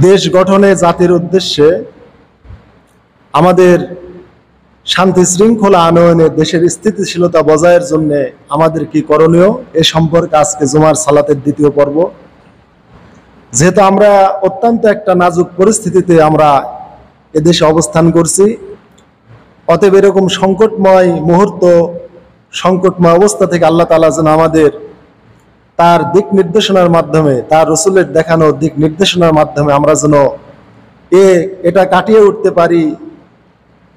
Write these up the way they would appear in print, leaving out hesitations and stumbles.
দেশ গঠনে জাতির উদ্দেশ্যে আমাদের শান্তি শৃঙ্খলা আনয়নে দেশের স্থিতিশীলতা বজায়ের জন্য আমাদের কি করণীয় এ সম্পর্কে আজকে জুমার সালাতের দ্বিতীয় পর্ব। যেহেতু আমরা অত্যন্ত একটা নাজুক পরিস্থিতিতে আমরা এদেশে অবস্থান করছি, অতএব এরকম সংকটময় মুহূর্ত, সংকটময় অবস্থা থেকে আল্লাহ তাআলা যেন আমাদের তার দিক নির্দেশনার মাধ্যমে, তার রসুলের দেখানো দিক নির্দেশনার মাধ্যমে আমরা যেন এটা কাটিয়ে উঠতে পারি,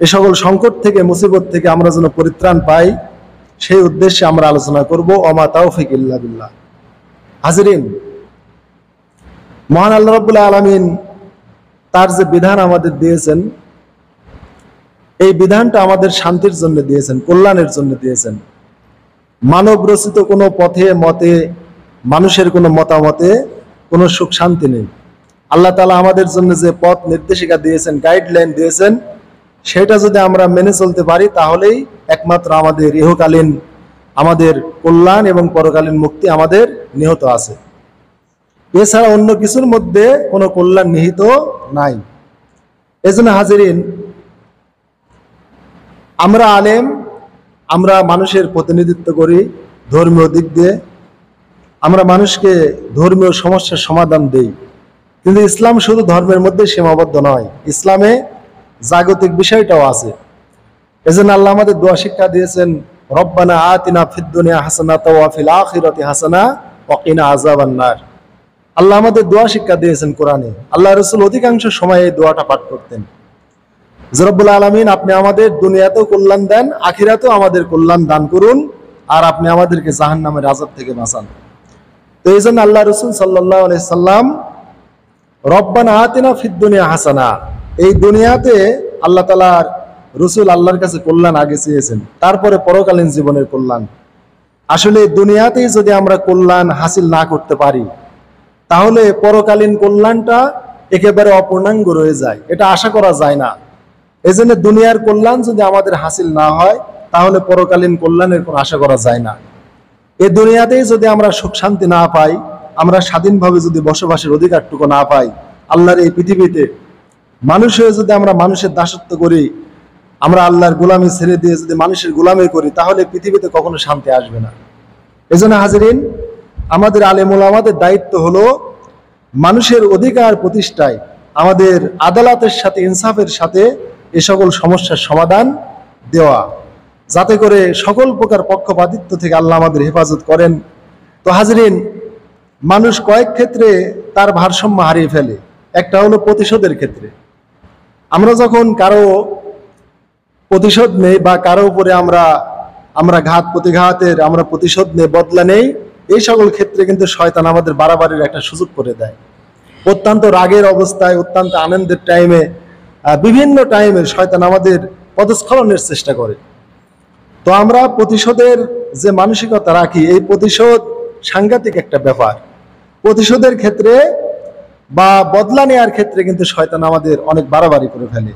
এ সকল সংকট থেকে, মুসিবত থেকে আমরা যেন পরিত্রাণ পাই, সেই উদ্দেশ্যে আমরা আলোচনা করব। ওমা তাওফিক ইল্লা বিল্লাহ। হাজিরিন, মহান আল্লাহ রাব্বুল আলামিন তার যে বিধান আমাদের দিয়েছেন, এই বিধানটা আমাদের শান্তির জন্য দিয়েছেন, কল্যাণের জন্য দিয়েছেন। মানব রচিত কোনো পথে মতে, মানুষের কোনো মতামতে কোনো সুখ শান্তি নেই। আল্লাহ তাআলা আমাদের জন্য যে পথ নির্দেশিকা দিয়েছেন, গাইডলাইন দিয়েছেন, সেটা যদি আমরা মেনে চলতে পারি তাহলেই একমাত্র আমাদের ইহকালীন আমাদের কল্যাণ এবং পরকালীন মুক্তি আমাদের নিহিত আছে। এছাড়া অন্য কিছুর মধ্যে কোনো কল্যাণ নিহিত নাই। এজন্য হাজিরিন, আমরা আলেম, আমরা মানুষের প্রতিনিধিত্ব করি ধর্মীয় দিক দিয়ে, আমরা মানুষকে ধর্মীয় সমস্যার সমাধান দেই। কিন্তু ইসলাম শুধু ধর্মের মধ্যে সীমাবদ্ধ নয়, ইসলামে জাগতিক বিষয়টাও আছে। এজন্য আল্লাহ আমাদের দোয়া শিক্ষা দিয়েছেন, রব্বানা আতিনা ফিদ দুনিয়া হাসানাতাও ওয়া ফিল আখিরাতি হাসানা ওয়া কিনা আযাবান নার। আল্লাহ আমাদের দোয়া শিক্ষা দিয়েছেন কোরআনে। আল্লাহ রাসূল অধিকাংশ সময় এই দোয়াটা পাঠ করতেন যে রব্বুল আলামিন, আপনি আমাদের দুনিয়াতেও কল্যাণ দেন, আখিরাতেও আমাদের কল্যাণ দান করুন, আর আপনি আমাদেরকে জাহান্নামের আযাব থেকে বাঁচান। তো এই জন্য আল্লাহ রাসূল সাল্লাল্লাহু আলাইহি সাল্লাম রব্বানা আতিনা ফিদ দুনিয়া হাসানা, এই দুনিয়াতে আল্লাহ তাআলার রাসূল আল্লাহর কাছে কল্যাণ আগে চেয়েছেন, তারপরে পরকালীন জীবনের কল্যাণ। আসলে দুনিয়াতেই যদি আমরা কল্যাণ হাসিল না করতে পারি, তাহলে পরকালীন কল্যাণটা একেবারে অপূর্ণাঙ্গ রয়ে যায়, এটা আশা করা যায় না। এই জন্য দুনিয়ার কল্যাণ যদি আমাদের হাসিল না হয়, তাহলে পরকালীন কল্যাণের কোনো আশা করা যায় না। এই দুনিয়াতেই যদি আমরা সুখ শান্তি না পাই, আমরা স্বাধীনভাবে যদি বসবাসের অধিকারটুকু না পাই, আল্লাহর এই পৃথিবীতে মানুষ হয়ে যদি আমরা মানুষের দাসত্ব করি, আমরা আল্লাহর গোলামি ছেড়ে দিয়ে যদি মানুষের গোলামি করি, তাহলে পৃথিবীতে কখনো শান্তি আসবে না। এজন্য হাজিরিন, আমাদের আলেম ওলামাদের দায়িত্ব হলো মানুষের অধিকার প্রতিষ্ঠায় আমাদের আদালতের সাথে, ইনসাফের সাথে এ সকল সমস্যার সমাধান দেওয়া, যাতে করে সকল প্রকার পক্ষপাতিত্ব থেকে আল্লাহ আমাদের হেফাজত করেন। তো হাজিরিন, মানুষ কয়েক ক্ষেত্রে তার ভারসাম্য হারিয়ে ফেলে। একটা হলো প্রতিশোধের ক্ষেত্রে। আমরা যখন কারো প্রতিশোধ নেই বা কারো উপরে আমরা ঘাত প্রতিঘাতের আমরা প্রতিশোধ নেই, বদলা নেই, এই সকল ক্ষেত্রে কিন্তু শয়তান আমাদের বাড়াবাড়ির একটা সুযোগ করে দেয়। অত্যন্ত রাগের অবস্থায়, অত্যন্ত আনন্দের টাইমে, বিভিন্ন টাইমে শয়তান আমাদের পদস্খলনের চেষ্টা করে। তো আমরা প্রতিশোধের যে মানসিকতা রাখি, এই প্রতিশোধ সাংঘাতিক একটা ব্যাপার। প্রতিশোধের ক্ষেত্রে বা বদলা নেওয়ার ক্ষেত্রে কিন্তু শয়তান আমাদের অনেক বাড়াবাড়ি করে ফেলে,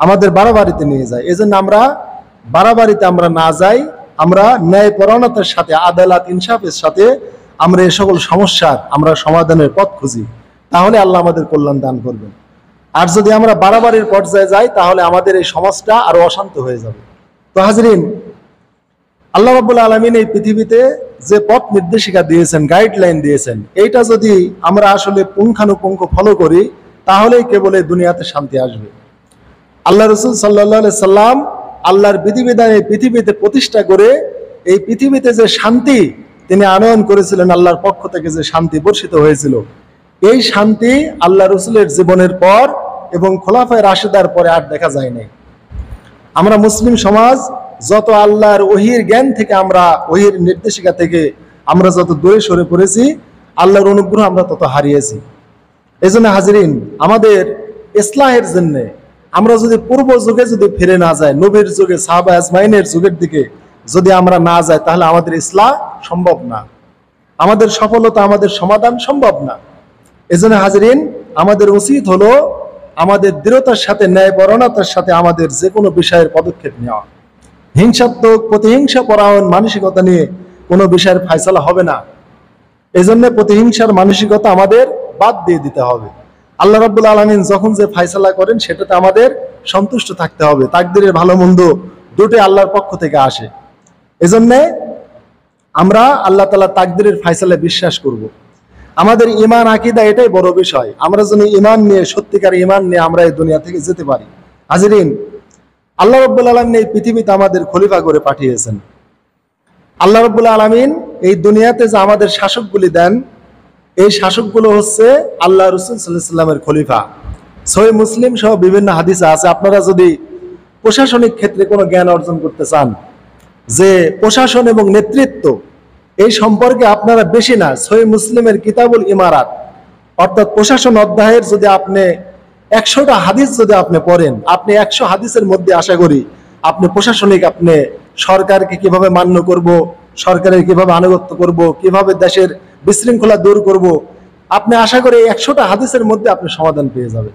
আমাদের বাড়াবাড়িতে নিয়ে যায়। এই জন্য আমরা বাড়াবাড়িতে আমরা না যাই, আমরা ন্যায়পরায়ণতার সাথে, আদালত ইনসাফের সাথে আমরা এ সকল সমস্যার আমরা সমাধানের পথ খুঁজি, তাহলে আল্লাহ আমাদের কল্যাণ দান করবেন। আর যদি আমরা বাড়াবাড়ির পর্যায়ে যাই, তাহলে আমাদের এই সমাজটা আরো অশান্ত হয়ে যাবে। তো হাজরিন, আল্লাহ রাব্বুল আলামিন এই পৃথিবীতে যে পথ নির্দেশিকা দিয়েছেন, গাইডলাইন দিয়েছেন, এইটা যদি আমরা আসলে পুঙ্খানুপুঙ্খ ফলো করি, তাহলেই কেবল এই দুনিয়াতে শান্তি আসবে। আল্লাহ রাসূল সাল্লাল্লাহু আলাইহি সাল্লাম আল্লাহর বিধিবিধান এই পৃথিবীতে প্রতিষ্ঠা করে এই পৃথিবীতে যে শান্তি তিনি আনয়ন করেছিলেন, আল্লাহর পক্ষ থেকে যে শান্তি বর্ষিত হয়েছিল, এই শান্তি আল্লাহ রাসূলের জীবনের পর এবং খোলাফায়ে রাশিদার পরে আর দেখা যায় নাই। আমরা মুসলিম সমাজ যত আল্লাহর ওহীর জ্ঞান থেকে, আমরা ওহীর নির্দেশিকা থেকে আমরা যত দূরে সরে পড়েছি, আল্লাহর অনুগ্রহ আমরা তত হারিয়েছি। এই জন্য হাজিরিন, আমাদের ইসলাহের জন্য আমরা যদি পূর্ব যুগে যদি ফিরে না যাই, নবীর যুগে, সাহাবা আজমাইনের যুগের দিকে যদি আমরা না যাই, তাহলে আমাদের ইসলাহ সম্ভব না, আমাদের সফলতা, আমাদের সমাধান সম্ভব না। এই জন্য হাজিরিন, আমাদের উচিত হলো আমাদের দৃঢ়তার সাথে, ন্যায়পরায়ণতার সাথে আমাদের যে কোনো বিষয়ের পদক্ষেপ নেওয়া। হিংসাত্মক, প্রতিহিংসা পরায়ণ মানসিকতা নিয়ে কোনো বিষয়ের ফায়সালা হবে না। এই জন্য প্রতিহিংসার মানসিকতা আমাদের বাদ দিয়ে দিতে হবে। আল্লাহ রাব্বুল আলামিন যখন যে ফায়সালা করেন সেটাতে আমাদের সন্তুষ্ট থাকতে হবে। তাকদীরের ভালো মন্দ দুটোই আল্লাহর পক্ষ থেকে আসে। এজন্য আমরা আল্লাহ তাআলা তাকদীরের ফায়সালায় বিশ্বাস করব। আমাদের ঈমান আকীদা এটাই বড় বিষয়। আমরা যেন ঈমান নিয়ে, সত্যিকার ঈমান নিয়ে আমরা এই দুনিয়া থেকে যেতে পারি। হাজিরিন, আল্লাহ রাব্বুল আলামিন এই পৃথিবীতে আমাদের খলিফা করে পাঠিয়েছেন। আল্লাহ রাব্বুল আলামিন এই দুনিয়াতে যে আমাদের শাসকগুলি দেন, এই শাসকগুলো হচ্ছে আল্লাহ রাসূল সাল্লাল্লাহু আলাইহি ওয়াসাল্লামের খলিফা। সহিহ মুসলিম সহ বিভিন্ন হাদিসে আছে। আপনারা যদি প্রশাসনিক ক্ষেত্রে কোনো জ্ঞান অর্জন করতে চান, যে প্রশাসন এবং নেতৃত্ব এই সম্পর্কে আপনারা বেশি না, সহিহ মুসলিমের কিতাবুল ইমারাত অর্থাৎ প্রশাসন অধ্যায়ের যদি আপনি 100টা হাদিস যদি আপনি পড়েন, আপনি 100 হাদিসের মধ্যে আশা করি আপনি প্রশাসনিক, আপনি সরকারকে কিভাবে মান্য করব, সরকারের কিভাবে আনুগত্য করব, কিভাবে দেশের বিশৃঙ্খলা দূর করব, আপনি আশা করি 100টা হাদিসের মধ্যে আপনি সমাধান পেয়ে যাবেন।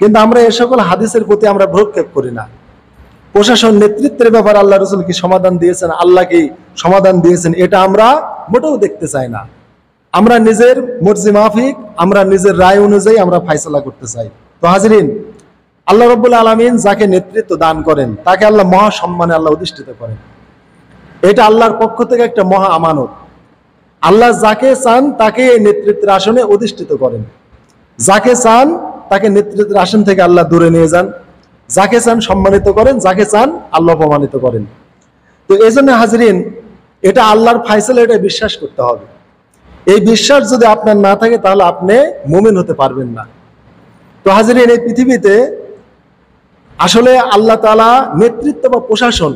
কিন্তু আমরা এই সকল হাদিসের প্রতি আমরা ভ্রুক্ষেপ করি না। প্রশাসন নেতৃত্বের ব্যাপারে আল্লাহ রাসূল কি সমাধান দিয়েছেন, আল্লাহ কি সমাধান দিয়েছেন, এটা আমরা মোটেও দেখতে চাই না। আমরা নিজের মর্জি মাফিক, আমরা নিজের রায় অনুযায়ী আমরা ফায়সালা করতে চাই। তো হাজিরিন, আল্লাহ রাব্বুল আলামিন যাকে নেতৃত্ব দান করেন তাকে আল্লাহ মহা সম্মানে আল্লাহ অধিষ্ঠিত করেন। এটা আল্লাহর পক্ষ থেকে একটা মহা আমানত। আল্লাহ যাকে চান তাকে এই নেতৃত্বের আসনে অধিষ্ঠিত করেন, যাকে চান তাকে নেতৃত্বের আসন থেকে আল্লাহ দূরে নিয়ে যান, যাকে চান সম্মানিত করেন, যাকে চান আল্লাহ অপমানিত করেন। তো এই জন্য হাজিরিন, এটা আল্লাহর ফায়সালা, এটা বিশ্বাস করতে হবে। এই বিশ্বাস যদি আপনার না থাকে তাহলে আপনি মুমিন হতে পারবেন না। তো হাজিরিন, এই পৃথিবীতে আসলে আল্লাহ তাআলা নেতৃত্ব বা প্রশাসন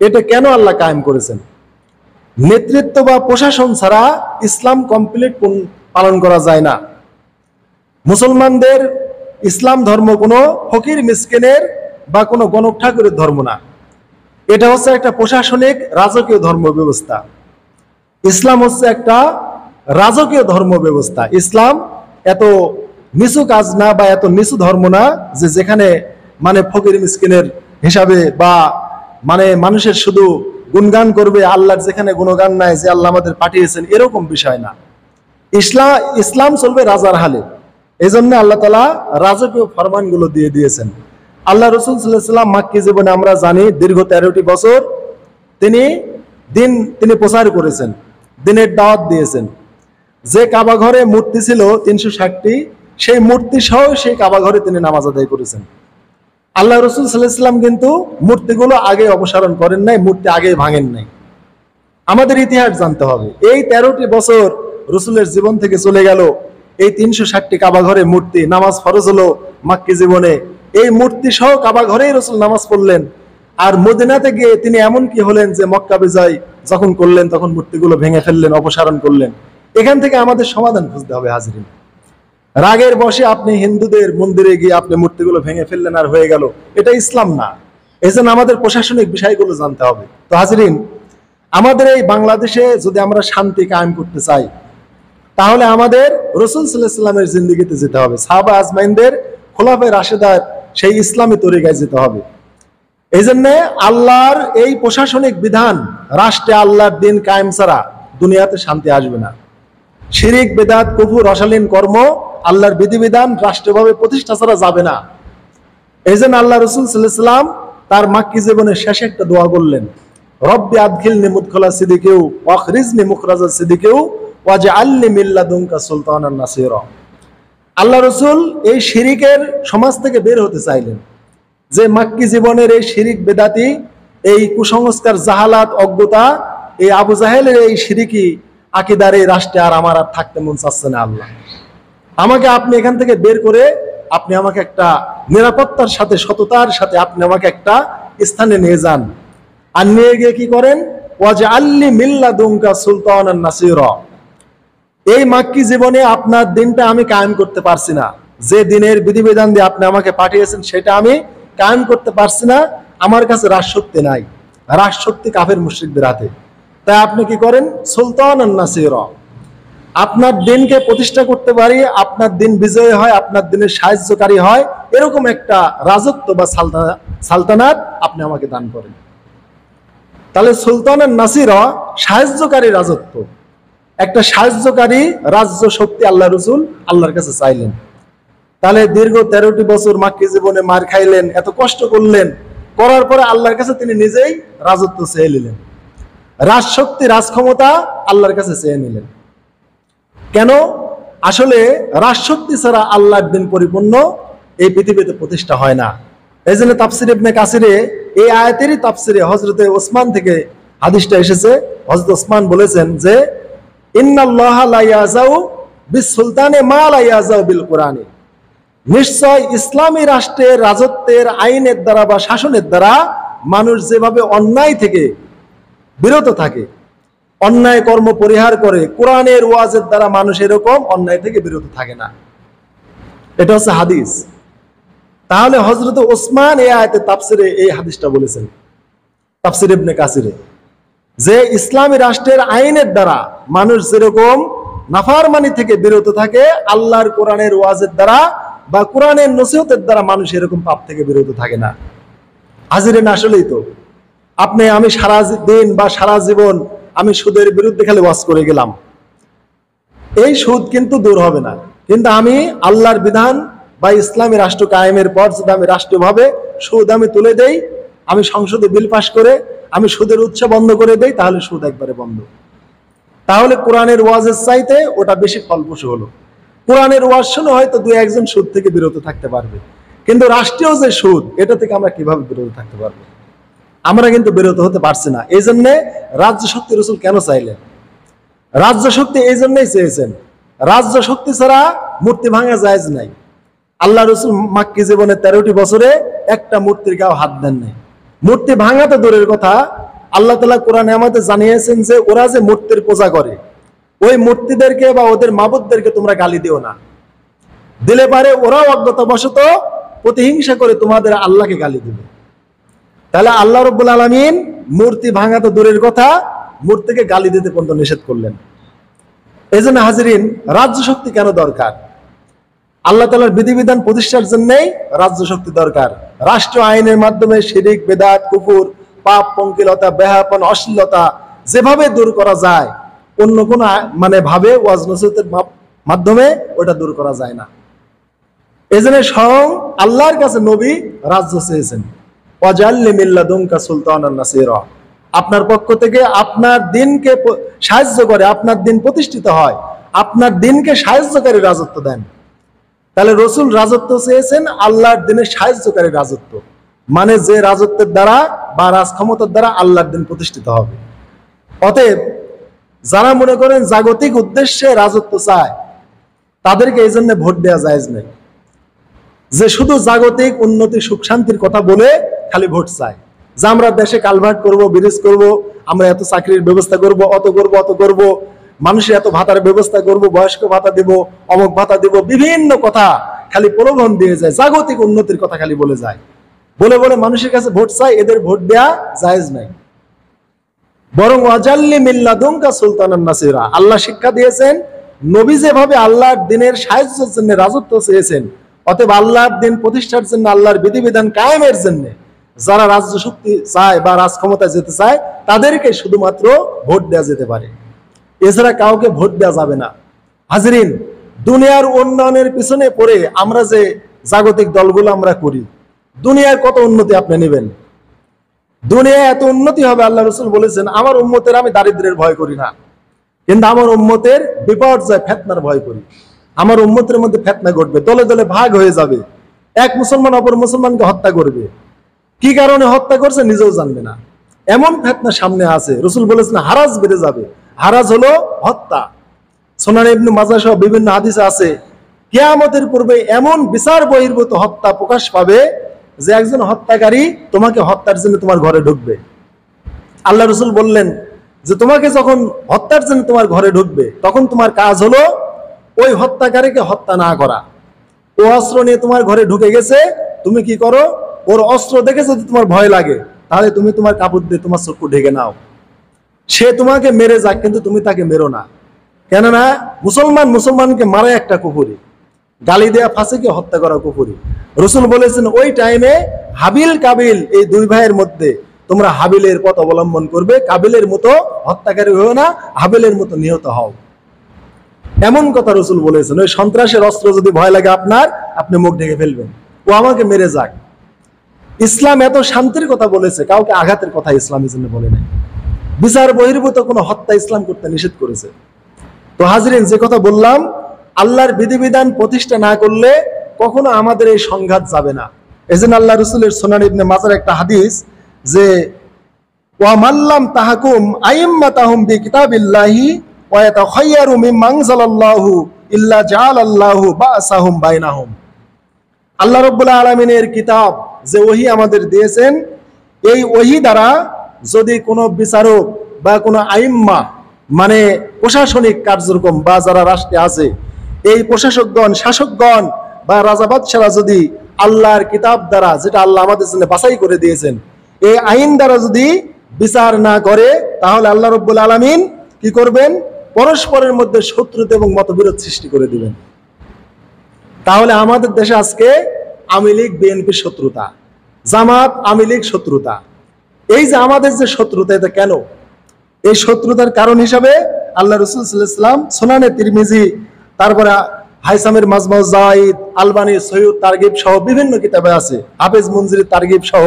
এটা কেন আল্লাহ কায়েম করেছেন? নেতৃত্ব বা প্রশাসন ছাড়া ইসলাম কমপ্লিট পালন করা যায় না। মুসলমানদের ইসলাম ধর্ম কোনো ফকির মিসকিনের বা কোনো গণক ঠাকুরের ধর্ম না। এটা হচ্ছে একটা প্রশাসনিক রাজকীয় ধর্ম ব্যবস্থা। ইসলাম হচ্ছে একটা রাজকীয় ধর্ম ব্যবস্থা। ইসলাম এত নিচু কাজ না বা এত নিচু ধর্ম না যে যেখানে মানে ফকির মিসকিনের হিসাবে বা মানে মানুষের শুধু গুণগান করবে, আল্লাহর যেখানে গুণগান নাই, যে আল্লাহ আমাদের পাঠিয়েছেন, এরকম বিষয় না। ইসলাম চলবে রাজার হালে। এই জন্য আল্লাহ তাআলা রাজকীয় ফরমানগুলো দিয়ে দিয়েছেন। আল্লাহ রাসূল সাল্লাল্লাহু আলাইহি ওয়াসাল্লাম মাক্কি জীবনে আমরা জানি দীর্ঘ 13টি বছর তিনি প্রচার করেছেন, দিনের দাওয়াত দিয়েছেন। যে কাবা ঘরে মূর্তি ছিল 360টি, সেই মূর্তি সহ সেই কাবা ঘরে তিনি নামাজ আদায় করেছেন। আল্লাহ রাসূল সাল্লাল্লাহু আলাইহি ওয়াসাল্লাম কিন্তু মূর্তিগুলো আগে অপসারণ করেন নাই, মূর্তি আগে ভাঙেন নাই। আমাদের ইতিহাস জানতে হবে। এই 13টি বছর রাসূলের জীবন থেকে চলে গেল, এই 360টি কাবা ঘরে মূর্তি, নামাজ ফরজ হলো মাক্কি জীবনে, এই মূর্তি সহ কাবা ঘরেই রাসূল নামাজ পড়লেন। আর মদিনাতে গিয়ে তিনি এমন কি হলেন যে মক্কা বিজয় যখন করলেন তখন মূর্তিগুলো ভেঙে ফেললেন, অপসারণ করলেন। এখান থেকে আমাদের সমাধান খুঁজতে হবে হাজিরিন। রাগের বশে আপনি হিন্দুদের মন্দিরে গিয়ে আপনি মূর্তিগুলো ভেঙে ফেললেন আর হয়ে গেল, এটা ইসলাম না। এজন্য আমাদের প্রশাসনিক বিষয়গুলো জানতে হবে। তো হাজিরিন, আমাদের এই বাংলাদেশে যদি আমরা শান্তি কায়েম করতে চাই তাহলে আমাদের রাসূল সাল্লাল্লাহু আলাইহি ওয়াসাল্লামের জিন্দেগিতে যেতে হবে, সাহাবা আজমাইনদের, খোলাফায়ে রাশেদার সেই ইসলামী তরিকায় যেতে হবে। এই জন্য আল্লাহর এই প্রশাসনিক বিধান, রাষ্ট্রে আল্লাহর দিন কায়েম ছাড়া দুনিয়াতে শান্তি আসবে না। শিরিক, বেদাত, কুফর, অশালীন কর্ম, আল্লাহর বিধিবিধান রাষ্ট্রভাবে প্রতিষ্ঠা ছাড়া যাবে না। এই জন্য আল্লাহ রাসূল সাল্লাল্লাহু আলাইহি ওয়াসাল্লাম তার মাক্কি জীবনের শেষে একটা দোয়া করলেন, রব্বি আদখিলনি মুদখালা সিদিকিউ ওয়া আখরিজনি মুখরাজা সিদিকিউ ওয়াজআলনি মিন লাদুনকা সুলতানান নাসীরা। আল্লাহ রাসূল এই শিরিকের সমাজ থেকে বের হতে চাইলেন, যে মাক্কি জীবনের এই শিরিক, বেদাতি, এই কুসংস্কার, জাহালাত, অজ্ঞতা, এই আবু জাহেলের এই শিরিকি আকীদার এই রাষ্ট্রে আর আমার আর থাকতে মন চাচ্ছে না। আল্লাহ আমাকে আপনি এখান থেকে বের করে আপনি আমাকে একটা নিরাপত্তার সাথে, সততার সাথে আপনি আমাকে একটা স্থানে নিয়ে যান। আর নিয়ে গিয়ে কি করেন, ওয়াজআলনি মিন লাদুনকা সুলতানান নাসীরা। এই মাক্কি জীবনে আপনার দিনটা আমি কায়েম করতে পারছি না, যে দিনের বিধিবিধান দিয়ে আপনি আমাকে পাঠিয়েছেন সেটা আমি কায়েম করতে পারছি না। আমার কাছে রাজশক্তি নাই, রাজশক্তি কাফের মুশরিকদের হাতে। তাই আপনি কি করেন, সুলতানান নাসীরা, আপনার দিনকে প্রতিষ্ঠা করতে পারি, আপনার দিন বিজয়ী হয়, আপনার দিনের সাহায্যকারী হয়, এরকম একটা রাজত্ব বা সালতানাত আপনি আমাকে দান করেন। তাহলে সুলতানান নাসীরা সাহায্যকারী রাজত্ব, একটা সাহায্যকারী রাজ্য শক্তি আল্লাহ রাসূল আল্লাহর কাছে চাইলেন। তাহলে দীর্ঘ 13টি বছর মাক্কি জীবনে মার খাইলেন, এত কষ্ট করলেন, করার পরে আল্লাহর কাছে তিনি নিজেই রাজত্ব চেয়ে নিলেন, রাজশক্তি রাজক্ষমতা আল্লাহর কাছে চেয়ে নিলেন। কেন? আসলে রাজশক্তি ছাড়া আল্লাহর দিন পরিপূর্ণ এই পৃথিবীতে প্রতিষ্ঠা হয় না। এই জন্য তাফসির ইবনে কাসিরে এই আয়াতেরই তাফসিরে হযরতে ওসমান থেকে হাদিসটা এসেছে। হযরত ওসমান বলেছেন যে ইন্নাল্লাহা লা ইয়াজাউ বিস-সুলতানে মা লা ইয়াজাউ বিল কুরআনি, নিশ্চয় ইসলামী রাষ্ট্রের রাজত্বের আইনের দ্বারা বা শাসনের দ্বারা মানুষ যেভাবে অন্যায় থেকে বিরত থাকে, অন্যায় কর্ম পরিহার করে, কোরআনের ওয়াজের দ্বারা মানুষ এরকম অন্যায় থেকে বিরত থাকে না। এটা হচ্ছে হাদিস। তাহলে হযরত ওসমান এই আয়াতে তাফসিরে এই হাদিসটা বলেছেন তাফসির ইবনে কাসিরে, যে ইসলামী রাষ্ট্রের আইনের দ্বারা মানুষ যেরকম নাফরমানি থেকে বিরত থাকে, আল্লাহর কোরআনের ওয়াজের দ্বারা বা কোরআনের নসিহতের দ্বারা মানুষ এরকম পাপ থেকে বিরত থাকে না। হাজিরিন, আসলেই তো আপনি আমি সারা দিন বা সারা জীবন আমি সুদের বিরুদ্ধে খালি ওয়াজ করে গেলাম, এই সুদ কিন্তু দূর হবে না। কিন্তু আমি আল্লাহর বিধান বা ইসলামী রাষ্ট্র কায়েমের পর যদি আমি রাষ্ট্রীয়ভাবে সুদ আমি তুলে দেই, আমি সংসদে বিল পাস করে আমি সুদের উৎস বন্ধ করে দেই, তাহলে সুদ একবারে বন্ধ। তাহলে কোরআনের ওয়াজের চাইতে ওটা বেশি ফলপ্রসূ হলো। কোরআনের ওয়াজ শুনে হয়তো দুই একজন সুদ থেকে বিরত থাকতে পারবে, কিন্তু রাষ্ট্রীয় যে সুদ, এটা থেকে আমরা কিভাবে বিরত থাকতে পারবো? আমরা কিন্তু বিরত হতে পারছি না। এই জন্যে রাজ্য শক্তি রাসূল কেন চাইলেন? রাজ্য শক্তি এই জন্যই চেয়েছেন, রাজ্য শক্তি ছাড়া মূর্তি ভাঙা জায়েজ নাই। আল্লাহ রাসূল মাক্কি জীবনে 13টি বছরে একটা মূর্তির গাও হাত দেন নাই। মূর্তি ভাঙা তো দূরের কথা, আল্লাহ তাআলা কোরআনে আমাদের জানিয়েছেন যে ওরা যে মূর্তির পূজা করে, ওই মূর্তিদেরকে বা ওদের মাবুদদেরকে তোমরা গালি দিও না, দিলে পারে ওরাও অজ্ঞতাবশত প্রতিহিংসা করে তোমাদের আল্লাহকে গালি দিবে। তাহলে আল্লাহ রাব্বুল আলামিন মূর্তি ভাঙা তো দূরের কথা, মূর্তিকে গালি দিতে পর্যন্ত নিষেধ করলেন। এই জন্য হাজিরিন, রাজ্য শক্তি কেন দরকার? আল্লাহ তাআলার বিধিবিধান প্রতিষ্ঠার জন্যই রাজ্য শক্তি দরকার। রাষ্ট্র আইনের মাধ্যমে শিরক, বেদাত, কুফর, পাপ, পঙ্কিলতা, বেহায়াপন, অশ্লীলতা যেভাবে দূর করা যায়, অন্য কোন ভাবে ওয়াজ নসিহতের মাধ্যমে ওটা দূর করা যায় না। এই জন্য স্বয়ং আল্লাহর কাছে নবী রাজ্য চেয়েছেন, ওয়াজআলনি মিন লাদুনকা সুলতানান নাসীরা, আপনার পক্ষ থেকে আপনার দিনকে সাহায্য করে, আপনার দিন প্রতিষ্ঠিত হয়, আপনার দিনকে সাহায্যকারী রাজত্ব দেন। তাহলে রাসূল রাজত্ব চেয়েছেন আল্লাহর দিনের সাহায্যকারী রাজত্ব, মানে যে রাজত্বের দ্বারা বা রাজক্ষমতার দ্বারা আল্লাহর দিন প্রতিষ্ঠিত হবে। অতএব যারা মনে করেন জাগতিক উদ্দেশ্যে রাজত্ব চায়, তাদেরকে এই জন্য ভোট দেওয়া জায়েজ নেই। যে শুধু জাগতিক উন্নতি, সুখ শান্তির কথা বলে খালি ভোট চায়, যে আমরা দেশে কালভার্ট করব, ব্রিজ করব, আমরা এত চাকরির ব্যবস্থা করব, অত করব, অত করব, মানুষের এত ভাতার ব্যবস্থা করব, বয়স্ক ভাতা দিব, অমুক ভাতা দিব, বিভিন্ন কথা খালি প্রলোভন দিয়ে যায়, জাগতিক উন্নতির কথা খালি বলে যায়, বলে বলে মানুষের কাছে ভোট চায়। এদের ভোট দেয়া জায়েজ নাই। বরং ওয়াজআলনি মিন লাদুনকা সুলতানান নাসীরা, আল্লাহ শিক্ষা দিয়েছেন নবী যেভাবে আল্লাহর দিনের সাহায্যের জন্য রাজত্ব চেয়েছেন, অতএব আল্লাহর দিন প্রতিষ্ঠার জন্য, আল্লাহর বিধিবিধান কায়েমের জন্য যারা রাজ্য শক্তি চায় বা রাজক্ষমতা যেতে চায়, তাদেরকে শুধুমাত্র ভোট দেওয়া যেতে পারে, এছাড়া কাউকে ভোট দেওয়া যাবে না। হাজিরিন, দুনিয়ার উন্নয়নের পিছনে পড়ে আমরা যে জাগতিক দলগুলো আমরা করি, দুনিয়ার কত উন্নতি আপনি নেবেন? দুনিয়ায় এত উন্নতি হবে, আল্লাহ রাসূল বলেছেন আমার উম্মতের আমি দারিদ্র্যের ভয় করি না, কিন্তু আমার উম্মতের বিপর্যয়, ফিতনার ভয় করি। আমার উম্মতের মধ্যে ফিতনা ঘটবে, দলে দলে ভাগ হয়ে যাবে, এক মুসলমান অপর মুসলমানকে হত্যা করবে, কি কারণে হত্যা করছে নিজেও জানবে না, এমন ফিতনা সামনে আছে। রাসূল বলেছেন হারাজ বেড়ে যাবে। হারাজ হলো হত্যা। সুনান ইবনে মাজাহ সহ বিভিন্ন হাদিসে আছে কিয়ামতের পূর্বে এমন বিচার বহির্ভূত হত্যা প্রকাশ পাবে যে একজন হত্যাকারী তোমাকে হত্যার জন্য তোমার ঘরে ঢুকবে। আল্লাহ রাসূল বললেন যে তোমাকে যখন হত্যার জন্য তোমার ঘরে ঢুকবে, তখন তোমার কাজ হলো ওই হত্যাকারীকে হত্যা না করা। ও অস্ত্র নিয়ে তোমার ঘরে ঢুকে গেছে, তুমি কি করো? ওর অস্ত্র দেখে যদি তোমার ভয় লাগে, তাহলে তুমি তোমার কাপড় দিয়ে তোমার চক্ষু ঢেকে নাও। সে তোমাকে মেরে যাক, কিন্তু তুমি তাকে মেরো না, কেননা মুসলমান মুসলমানকে মারা একটা কুফরি, গালি দেয়া, ফাঁসিকে হত্যা করা কুফরি। রাসূল বলেছেন ওই টাইমে হাবিল কাবিল এই দুই ভাইয়ের মধ্যে তোমরা হাবিলের পথ অবলম্বন করবে, কাবিলের মতো হত্যাকারী হও না, হাবিলের মতো নিহত হও। এমন কথা রাসূল বলেছেন, ওই সন্ত্রাসের অস্ত্র যদি ভয় লাগে আপনার, আপনি মুখ ঢেকে ফেলবেন, ও আমাকে মেরে যাক। ইসলাম এত শান্তির কথা বলেছে, কাউকে আঘাতের কথা ইসলামের জন্য বলে নাই। বিচার বহির্ভূত কোনো হত্যা ইসলাম করতে নিষেধ করেছে। তো হাজরিন, যে কথা বললাম, আল্লাহর বিধিবিধান প্রতিষ্ঠা না করলে কখনো আমাদের এই সংঘাত যাবে না। এজন্য আল্লাহ রাসূলের সুনান ইবনে মাজার একটা হাদিস, যে ওয়া মাল্লাম তাহকুম আইম্মাতাহুম বিকিতাবিল্লাহি ওয়া ইয়াতাখায়্যারু মিম্মা আনজালাল্লাহু ইল্লা জাআলাল্লাহু বাসাহুম বাইনাহুম। আল্লাহ রাব্বুল আলামিনের কিতাব, যে ওহী আমাদের দিয়েছেন, এই ওহী দ্বারা যদি কোনো বিচারক বা কোনো আইম্মা, মানে প্রশাসনিক কার্যক্রম বা যারা রাষ্ট্রে আছে, এই প্রশাসকগণ, শাসকগণ বা রাজা বাদশারা যদি আল্লাহর কিতাব দ্বারা, যেটা আল্লাহ আমাদের জন্য বাছাই করে দিয়েছেন, এই আইন দ্বারা যদি বিচার না করে, তাহলে আল্লাহ রাব্বুল আলামিন কি করবেন? পরস্পরের মধ্যে শত্রুতা এবং মতবিরোধ সৃষ্টি করে দিবেন। তাহলে আমাদের দেশে আজকে আওয়ামী লীগ বিএনপি শত্রুতা, জামাত আওয়ামী লীগ শত্রুতা, এই যে আমাদের যে শত্রুতা, এটা কেন? এই শত্রুতার কারণ হিসাবে আল্লাহ রাসূল সাল্লাল্লাহু আলাইহি ওয়াসাল্লাম সুনানে তিরমিজি, তারপরে হাইসামের মাজমাউজ যাওয়াইদ, আলবানী সহিহ তারগিব সহ বিভিন্ন কিতাবে আছে, হাফেজ মুনজির তারগিব সহ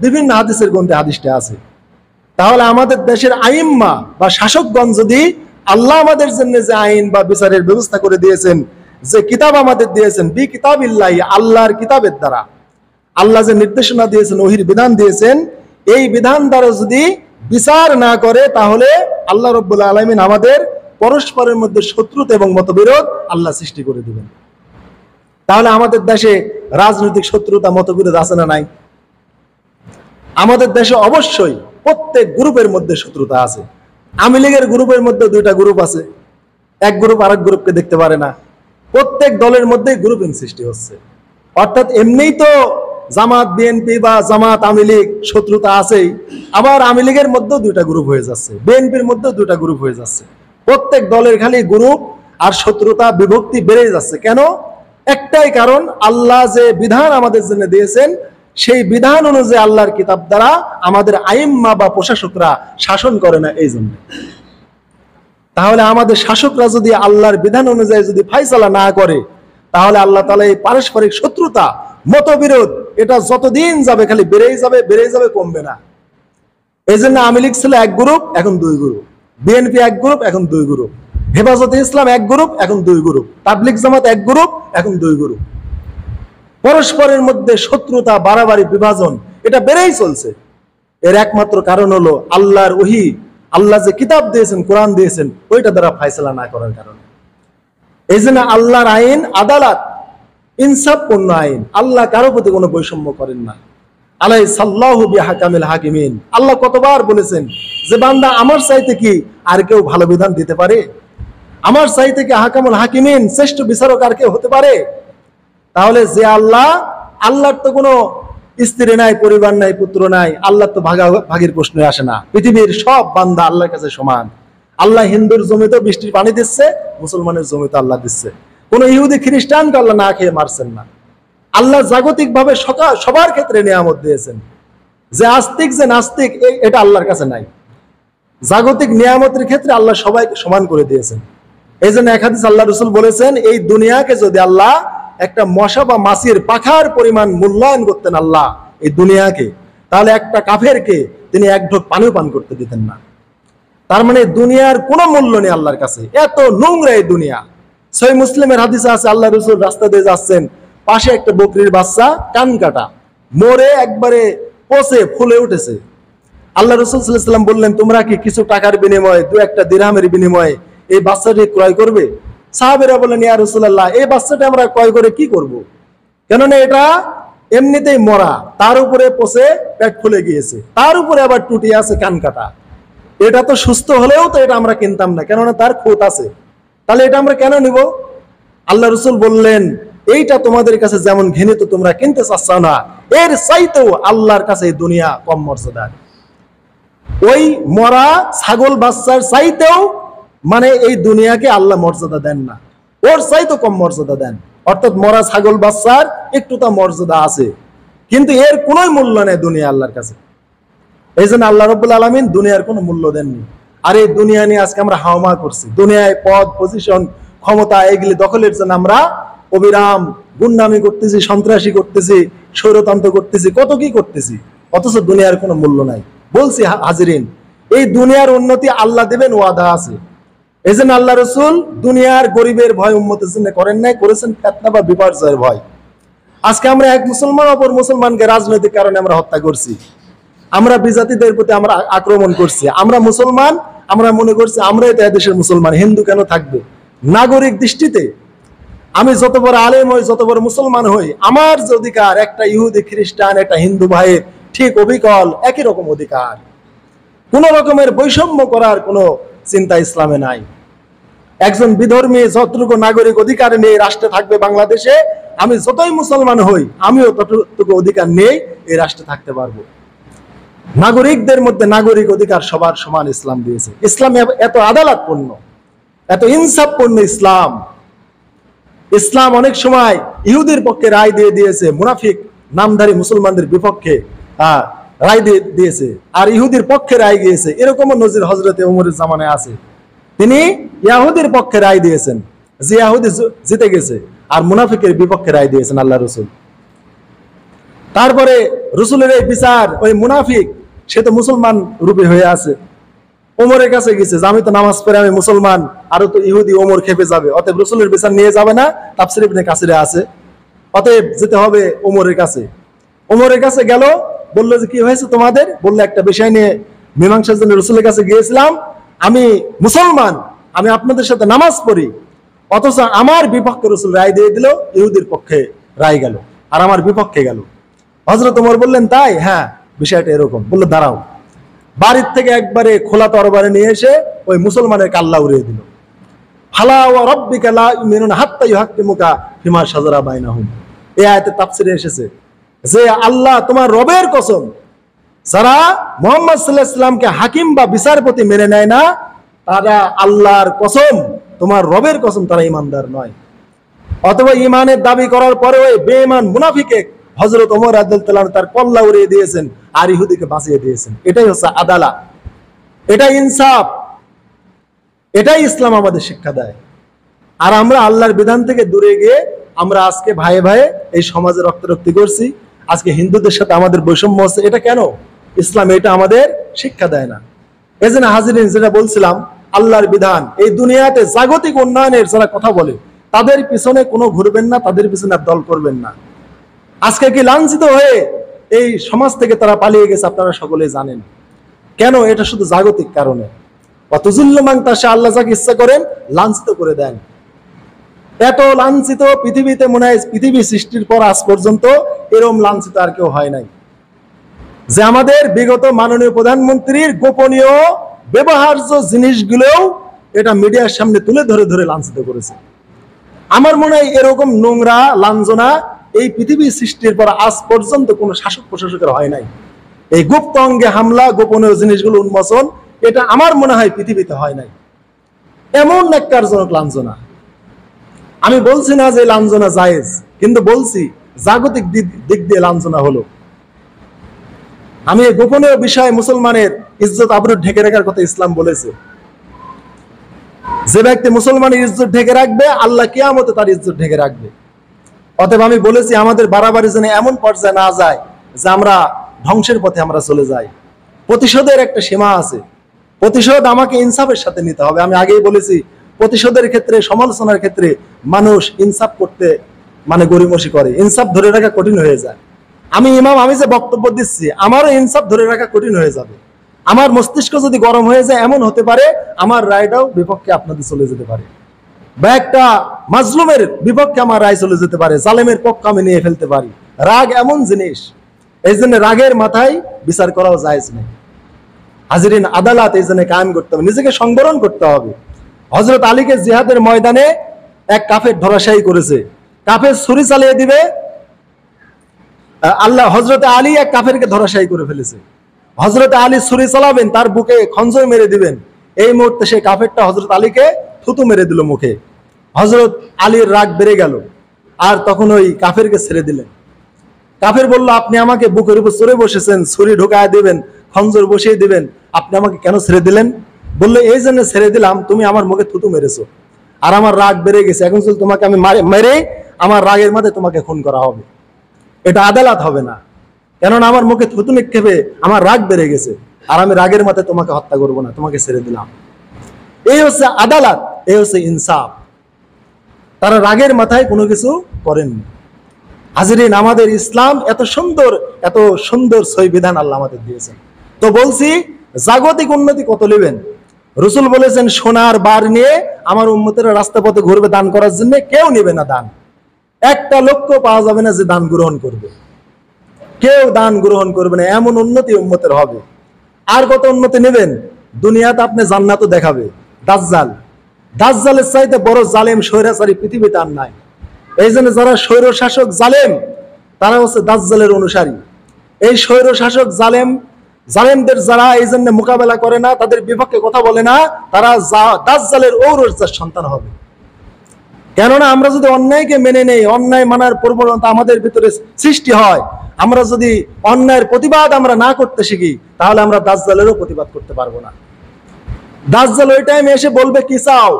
বিভিন্ন হাদিসের গ্রন্থে হাদিসটা আছে। তাহলে আমাদের দেশের আইম্মা বা শাসকগণ যদি আল্লাহ আমাদের জন্য যে আইন বা বিচারের ব্যবস্থা করে দিয়েছেন, যে কিতাব আমাদের দিয়েছেন, বি কিতাবিল্লাহি, আল্লাহর কিতাবের দ্বারা, আল্লাহ যে নির্দেশনা দিয়েছেন, ওহীর বিধান দিয়েছেন, এই বিধান দ্বারা যদি বিচার না করে, তাহলে আল্লাহ রাব্বুল আলামিন আমাদের পরস্পরের মধ্যে শত্রুতা এবং মতবিরোধ আল্লাহ সৃষ্টি করে দিবেন। তাহলে আমাদের দেশে রাজনৈতিক শত্রুতা মতবিরোধ আছে না নাই? আমাদের দেশে অবশ্যই প্রত্যেক গ্রুপের মধ্যে শত্রুতা আছে। আওয়ামী লীগের গ্রুপের মধ্যে দুইটা গ্রুপ আছে, এক গ্রুপ আরেক গ্রুপকে দেখতে পারে না। প্রত্যেক দলের মধ্যে গ্রুপিং সৃষ্টি হচ্ছে। অর্থাৎ এমনিই তো জামাত বিএনপি বা জামাত আওয়ামী লীগ শত্রুতা আছেই, আবার আওয়ামী লীগের মধ্যেও দুইটা গ্রুপ হয়ে যাচ্ছে, বিএনপির মধ্যেও দুইটা গ্রুপ হয়ে যাচ্ছে। প্রত্যেক দলের খালি গ্রুপ আর শত্রুতা বিভক্তি বেড়ে যাচ্ছে। কেন? একটাই কারণ, আল্লাহ যে বিধান আমাদের জন্য দিয়েছেন, সেই বিধান অনুযায়ী আল্লাহর কিতাব দ্বারা আমাদের আইম্মা বা প্রশাসকরা শাসন করে না, এই জন্য। তাহলে আমাদের শাসকরা যদি আল্লাহর বিধান অনুযায়ী যদি ফায়সালা না করে, তাহলে আল্লাহ তাআলা এই পারস্পরিক শত্রুতা, মতবিরোধ, এটা যতদিন যাবে খালি বেড়েই যাবে, বেড়েই যাবে, কমবে না। এই জন্য আওয়ামী লীগ ছিল এক গ্রুপ, এখন দুই গ্রুপ, বিএনপি এক গ্রুপ, এখন দুই গ্রুপ, হেফাজতে ইসলাম এক গ্রুপ, এখন দুই গ্রুপ, তাবলিগ জামাত এক গ্রুপ, এখন দুই গ্রুপ। পরস্পরের মধ্যে শত্রুতা, বাড়াবাড়ি, বিভাজন, এটা বেড়েই চলছে। এর একমাত্র কারণ হলো আল্লাহর ওহী, আল্লাহ যে কিতাব দিয়েছেন, কোরআন দিয়েছেন, ওইটা দ্বারা ফায়সালা না করার কারণে। এই জন্য আল্লাহর আইন আদালত, ইনসাফপূর্ণ আইন। আল্লাহ কারো প্রতি কোনো বৈষম্য করেন না। আলাইসাল্লাহু বিহাকামিল হাকিমিন, আল্লাহ কতবার বলেছেন যে বান্দা আমার চাইতে কি আর কেউ ভালো বিধান দিতে পারে? আমার চাইতে কি হাকামুল হাকিমিন, শ্রেষ্ঠ বিচারক আর কেউ হতে পারে? তাহলে যে আল্লাহ, আল্লাহর তো কোনো স্ত্রী নাই, পরিবার নাই, পুত্র নাই, আল্লাহর তো ভাগাভাগির প্রশ্ন আসে না। পৃথিবীর সব বান্দা আল্লাহর কাছে সমান। আল্লাহ হিন্দুর জমিতেও বৃষ্টির পানি দিচ্ছে, মুসলমানের জমিতে আল্লাহ দিচ্ছে। কোন ইহুদি খ্রিস্টানকে আল্লাহ না খেয়ে মারছেন না। আল্লাহ জাগতিক ভাবে সবার ক্ষেত্রে নিয়ামত দিয়েছেন। যে আস্তিক যে নাস্তিক, এটা আল্লাহর কাছে নাই। জাগতিক নিয়ামতের ক্ষেত্রে আল্লাহ সবাইকে সমান করে দিয়েছেন। এই জন্য এক হাদিস আল্লাহ রাসূল বলেছেন, এই দুনিয়াকে যদি আল্লাহ একটা মশা বা মাছির পাখার পরিমাণ মূল্যায়ন করতেন আল্লাহ, এই দুনিয়াকে, তাহলে একটা কাফেরকে তিনি এক ঢোক পানিও পান করতে দিতেন না। তার মানে দুনিয়ার কোনো মূল্য নেই আল্লাহর কাছে, এত নোংরা এই দুনিয়া। সহিহ মুসলিমের হাদিসে আছে, আল্লাহ রাসূল রাস্তা দিয়ে যাচ্ছেন, পাশে একটা বকরির বাচ্চা কান কাটা, মরে একবারে পচে ফুলে উঠেছে। আল্লাহ রাসূল সাল্লাল্লাহু আলাইহি ওয়াসাল্লাম বললেন, তোমরা কি কিছু টাকার বিনিময়ে, দু একটা দিরহামের বিনিময়ে এই বাচ্চাটি ক্রয় করবে? সাহাবীরা বললেন, ইয়া রাসূলুল্লাহ, এই বাচ্চাটা আমরা ক্রয় করে কি করব? কেননা এটা এমনিতেই মরা, তার উপরে পচে পেট ফুলে গিয়েছে, তার উপরে আবার টুটি আছে, কান কাটা। এটা তো সুস্থ হলেও তো এটা আমরা কিনতাম না, কেননা তার খুঁত আছে। তাহলে এটা আমরা কেন নিব? আল্লাহ রাসূল বললেন, এইটা তোমাদের কাছে যেমন ঘৃণিত তোমরা কিনতে চাচ্ছ না, এর চাইতেও আল্লাহর কাছে এই দুনিয়া কম মর্যাদার। ওই মরা ছাগল বাচ্চার চাইতেও মানে এই দুনিয়াকে আল্লাহ মর্যাদা দেন না, ওর চাইতেও কম মর্যাদা দেন। অর্থাৎ মরা ছাগল বাচ্চার একটু তা মর্যাদা আছে, কিন্তু এর কোনো মূল্য নেই দুনিয়া আল্লাহর কাছে। এই জন্য আল্লাহ রাব্বুল আলামিন দুনিয়ার কোনো মূল্য দেননি। আর এই দুনিয়া নিয়ে আজকে আমরা হাওমা করছি। দুনিয়ায় পদ, পজিশন, ক্ষমতা, এগুলি দখলের জন্য আমরা অবিরাম গুন্ডামি করতেছি, সন্ত্রাসী করতেছি, স্বৈরতন্ত্র করতেছি, কত কি করতেছি, অথচ দুনিয়ার কোনো মূল্য নাই। বলছি হাজিরিন, এই দুনিয়ার উন্নতি আল্লাহ দেবেন, ওয়াদা আছে। এই জন্য আল্লাহ রসুল দুনিয়ার গরিবের ভয় উম্মতের জন্য করেন নাই, করেছেন ফিতনা বা বিপর্যয়ের ভয়। আজকে আমরা এক মুসলমান অপর মুসলমানকে রাজনৈতিক কারণে আমরা হত্যা করছি, আমরা বিজাতিদের প্রতি আমরা আক্রমণ করছি। আমরা মুসলমান, আমরা মনে করছি আমরাই তো দেশের মুসলমান, হিন্দু কেন থাকবে? নাগরিক দৃষ্টিতে আমি যত বড় আলেম হই, যত বড় মুসলমান হই, আমার যে অধিকার, একটা ইহুদি খ্রিস্টান একটা হিন্দু ভাইয়ের ঠিক অবিকল একই রকম অধিকার। কোন রকমের বৈষম্য করার কোনো চিন্তা ইসলামে নাই। একজন বিধর্মী যতটুকু নাগরিক অধিকার নিয়ে রাষ্ট্রে থাকবে বাংলাদেশে, আমি যতই মুসলমান হই আমিও ততটুকু অধিকার নিয়ে এই রাষ্ট্রে থাকতে পারবো। নাগরিকদের মধ্যে নাগরিক অধিকার সবার সমান ইসলাম দিয়েছে। ইসলাম এত আদালতপূর্ণ, এত ইনসাফপূর্ণ ইসলাম। ইসলাম অনেক সময় ইহুদির পক্ষে রায় দিয়ে দিয়েছে, মুনাফিক নামধারী মুসলমানদের বিপক্ষে রায় দিয়েছে, আর ইহুদির পক্ষে রায় গিয়েছে। এরকমও নজির হযরতে ওমরের জামানায় আছে। তিনি ইয়াহুদির পক্ষে রায় দিয়েছেন, যে ইয়াহুদি জিতে গেছে, আর মুনাফিকের বিপক্ষে রায় দিয়েছেন আল্লাহ রসুল। তারপরে রসুলের এই বিচার, ওই মুনাফিক সে তো মুসলমান রূপে হয়ে আছে, ওমরের কাছে গেছে যে আমি তো নামাজ পড়ে আমি মুসলমান, আরো তো ইহুদি, ওমর খেপে যাবে, অতএব রসুলের বিচার নিয়ে যাবে না, তাফসীর ইবনে কাসিরে আছে, অতএব যেতে হবে ওমরের কাছে। ওমরের কাছে গেল, বললো যে কি হয়েছে তোমাদের? বললো একটা বিষয় নিয়ে মীমাংসার জন্য রসুলের কাছে গিয়েছিলাম, আমি মুসলমান, আমি আপনাদের সাথে নামাজ পড়ি, অথচ আমার বিপক্ষে রসুল রায় দিয়ে দিল, ইহুদির পক্ষে রায় গেল আর আমার বিপক্ষে গেল। হযরত ওমর বললেন তাই? হ্যাঁ, বিষয়টা এরকম। বললো দাঁড়াও। বাড়ির থেকে একবারে খোলা তরবারি নিয়ে এসে ওই মুসলমানের কাল্লা উড়িয়ে দিল। ফালা ওয়া রাব্বিকা লা ইউমিনুনা হাত্তা ইউহাক্কিমুকা ফিমা শাজারা বাইনাহুম। এই আয়াতে তাফসীরে এসেছে যে আল্লাহ তোমার রবের কসম, যারা মুহাম্মদ সাল্লাল্লাহু আলাইহি ওয়াসাল্লামকে হাকিম বা বিচারপতি মেনে নেয় না, তারা আল্লাহর কসম, তোমার রবের কসম, তারা ঈমানদার নয়। অথবা ঈমানের দাবি করার পরে ওই বেঈমান মুনাফিকে হযরত ওমর রাদিয়াল্লাহু আনহু তার কল্লা উড়িয়ে দিয়েছেন আর ইহুদিকে বাঁচিয়ে দিয়েছেন। এটাই হচ্ছে আদালত, এটাই ইনসাফ, এটাই ইসলাম আমাদের শিক্ষা দেয়। আর আমরা আল্লাহর বিধান থেকে দূরে গিয়ে আমরা আজকে ভাইয়ে ভাইয়ে এই সমাজে রক্তারক্তি করছি, আজকে হিন্দুদের সাথে আমাদের বৈষম্য হচ্ছে। এটা কেন? ইসলাম এটা আমাদের শিক্ষা দেয় না। এজন্য হাজিরিন, যেটা বলছিলাম, আল্লাহর বিধান, এই দুনিয়াতে জাগতিক উন্নয়নের যারা কথা বলে তাদের পিছনে কোনো ঘুরবেন না, তাদের পিছনে দল করবেন না। আজকে কি লাঞ্ছিত হয়ে এই সমাজ থেকে তারা পালিয়ে গেছে, আপনারা সকলেই জানেন। কেন? এটা শুধু জাগতিক কারণে। ওয়াতুযিল্লু মান তাশা, আল্লাহ যাকে ইচ্ছা করেন লাঞ্ছিত করে দেন। এত লাঞ্ছিত পৃথিবীতে মনে হয় পৃথিবী সৃষ্টির পর আজ পর্যন্ত এরকম লাঞ্ছিত আর কেউ হয় নাই, যে আমাদের বিগত মাননীয় প্রধানমন্ত্রীর গোপনীয় ব্যবহার্য জিনিসগুলোও এটা মিডিয়ার সামনে তুলে ধরে ধরে লাঞ্ছিত করেছে। আমার মনে হয় এরকম নোংরা লাঞ্ছনা এই পৃথিবী সৃষ্টির পর আজ পর্যন্ত কোন শাসক প্রশাসকের হয় নাই। এই গুপ্ত অঙ্গে হামলা, গোপনীয় জিনিসগুলো উন্মোচন, এটা আমার মনে হয় পৃথিবীতে হয় নাই। এমন ন্যাক্কারজনক লাঞ্ছনা। আমি বলছি না যে লাঞ্ছনা জায়েজ, কিন্তু বলছি জাগতিক দিক দিয়ে লাঞ্ছনা হলো। আমি গোপনীয় বিষয় মুসলমানের ইজ্জত আবরু ঢেকে রাখার কথা ইসলাম বলেছে। যে ব্যক্তি মুসলমানের ইজ্জত ঢেকে রাখবে, আল্লাহ কিয়ামতে তার ইজ্জত ঢেকে রাখবে। অতএব আমি বলেছি আমাদের বাড়াবাড়ি যেন এমন পর্যায়ে না যায় যে আমরা ধ্বংসের পথে আমরা চলে যাই। প্রতিশোধের একটা সীমা আছে, প্রতিশোধ আমাকে ইনসাফের সাথে নিতে হবে। আমি আগেই বলেছি, প্রতিশোধের ক্ষেত্রে, সমালোচনার ক্ষেত্রে মানুষ ইনসাফ করতে গড়িমসি করে, ইনসাফ ধরে রাখা কঠিন হয়ে যায়। আমি ইমাম, আমি যে বক্তব্য দিচ্ছি, আমারও ইনসাফ ধরে রাখা কঠিন হয়ে যাবে। আমার মস্তিষ্ক যদি গরম হয়ে যায়, এমন হতে পারে আমার রায়টাও বিপক্ষে আপনাদের চলে যেতে পারে, বা একটা মাজলুমের বিপক্ষে আমার রায় চলে যেতে পারে, জালেমের পক্ষ আমি নিয়ে ফেলতে পারি। রাগ এমন জিনিস, এই জন্য রাগের মাথায় বিচার করাও জায়েজ নেই। হাজিরিন, আদালত এই জন্য কায়েম করতে হবে, নিজেকে সংবরণ করতে হবে। হযরত আলীকে জিহাদের ময়দানে এক কাফের ধরাশায়ী করেছে, কাফের ছুরি চালিয়ে দিবে, আল্লাহ হযরত আলী এক কাফেরকে ধরাশায়ী করে ফেলেছে। হযরত আলী ছুরি চালাবেন, তার বুকে খঞ্জর মেরে দিবেন, এই মুহূর্তে সেই কাফেরটা হযরত আলীকে থুতু মেরে দিল মুখে। হযরত আলীর রাগ বেড়ে গেল, আর তখন ওই কাফেরকে ছেড়ে দিলেন। কাফের বলল, আপনি আমাকে বুকের উপর চড়ে বসেছেন, ছুরি ঢুকায় দিবেন, খঞ্জর বসিয়ে দিবেন, আপনি আমাকে কেন ছেড়ে দিলেন? বললো, এই জন্য ছেড়ে দিলাম, তুমি আমার মুখে থুতু মেরেছো। আর আমার রাগ বেড়ে গেছে, এখন যদি তোমাকে আমি মেরে আমার রাগের মাঝে তোমাকে খুন করা হবে, এটা আদালত হবে না। কেননা আমার মুখে থুতু নিক্ষেপে আমার রাগ বেড়ে গেছে, আর আমি রাগের মাঝে তোমাকে হত্যা করবো না, তোমাকে ছেড়ে দিলাম। এই হচ্ছে আদালত, এই হচ্ছে ইনসাফ। তারা রাগের মাথায় কোনো কিছু করেননি। হাজিরিন, আমাদের ইসলাম এত সুন্দর সই বিধান আল্লাহ আমাদের দিয়েছেন। তো বলছি, জাগতিক উন্নতি কত নেবেন? রসুল বলেছেন, সোনার বার নিয়ে আমার উম্মতেরা রাস্তা পথে ঘুরবে দান করার জন্য, কেউ নেবে না দান। একটা লোককে পাওয়া যাবে না যে দান গ্রহণ করবে, কেউ দান গ্রহণ করবে না। এমন উন্নতি উম্মতের হবে। আর কত উন্নতি নেবেন? দুনিয়াতে আপনি জান্নাতও দেখাবে। দাজ্জালের চাইতে বড় জালেম স্বৈরাচারী পৃথিবীতে আর নাই। এই জন্য যারা স্বৈর শাসক জালেম, তারা হচ্ছে দাজ্জালের অনুসারী। এই স্বৈর শাসক জালেমদের যারা এই জন্য মোকাবেলা করে না, তাদের বিপক্ষে কথা বলে না, তারা দাজ্জালের ঔরজার সন্তান হবে। কেননা আমরা যদি অন্যায়কে মেনে নেই, অন্যায় মানার প্রবণতা আমাদের ভিতরে সৃষ্টি হয়, আমরা যদি অন্যায়ের প্রতিবাদ আমরা না করতে শিখি, তাহলে আমরা দাজ্জালেরও প্রতিবাদ করতে পারবো না। দাজ্জাল ওই টাইমে এসে বলবে, কি চাও?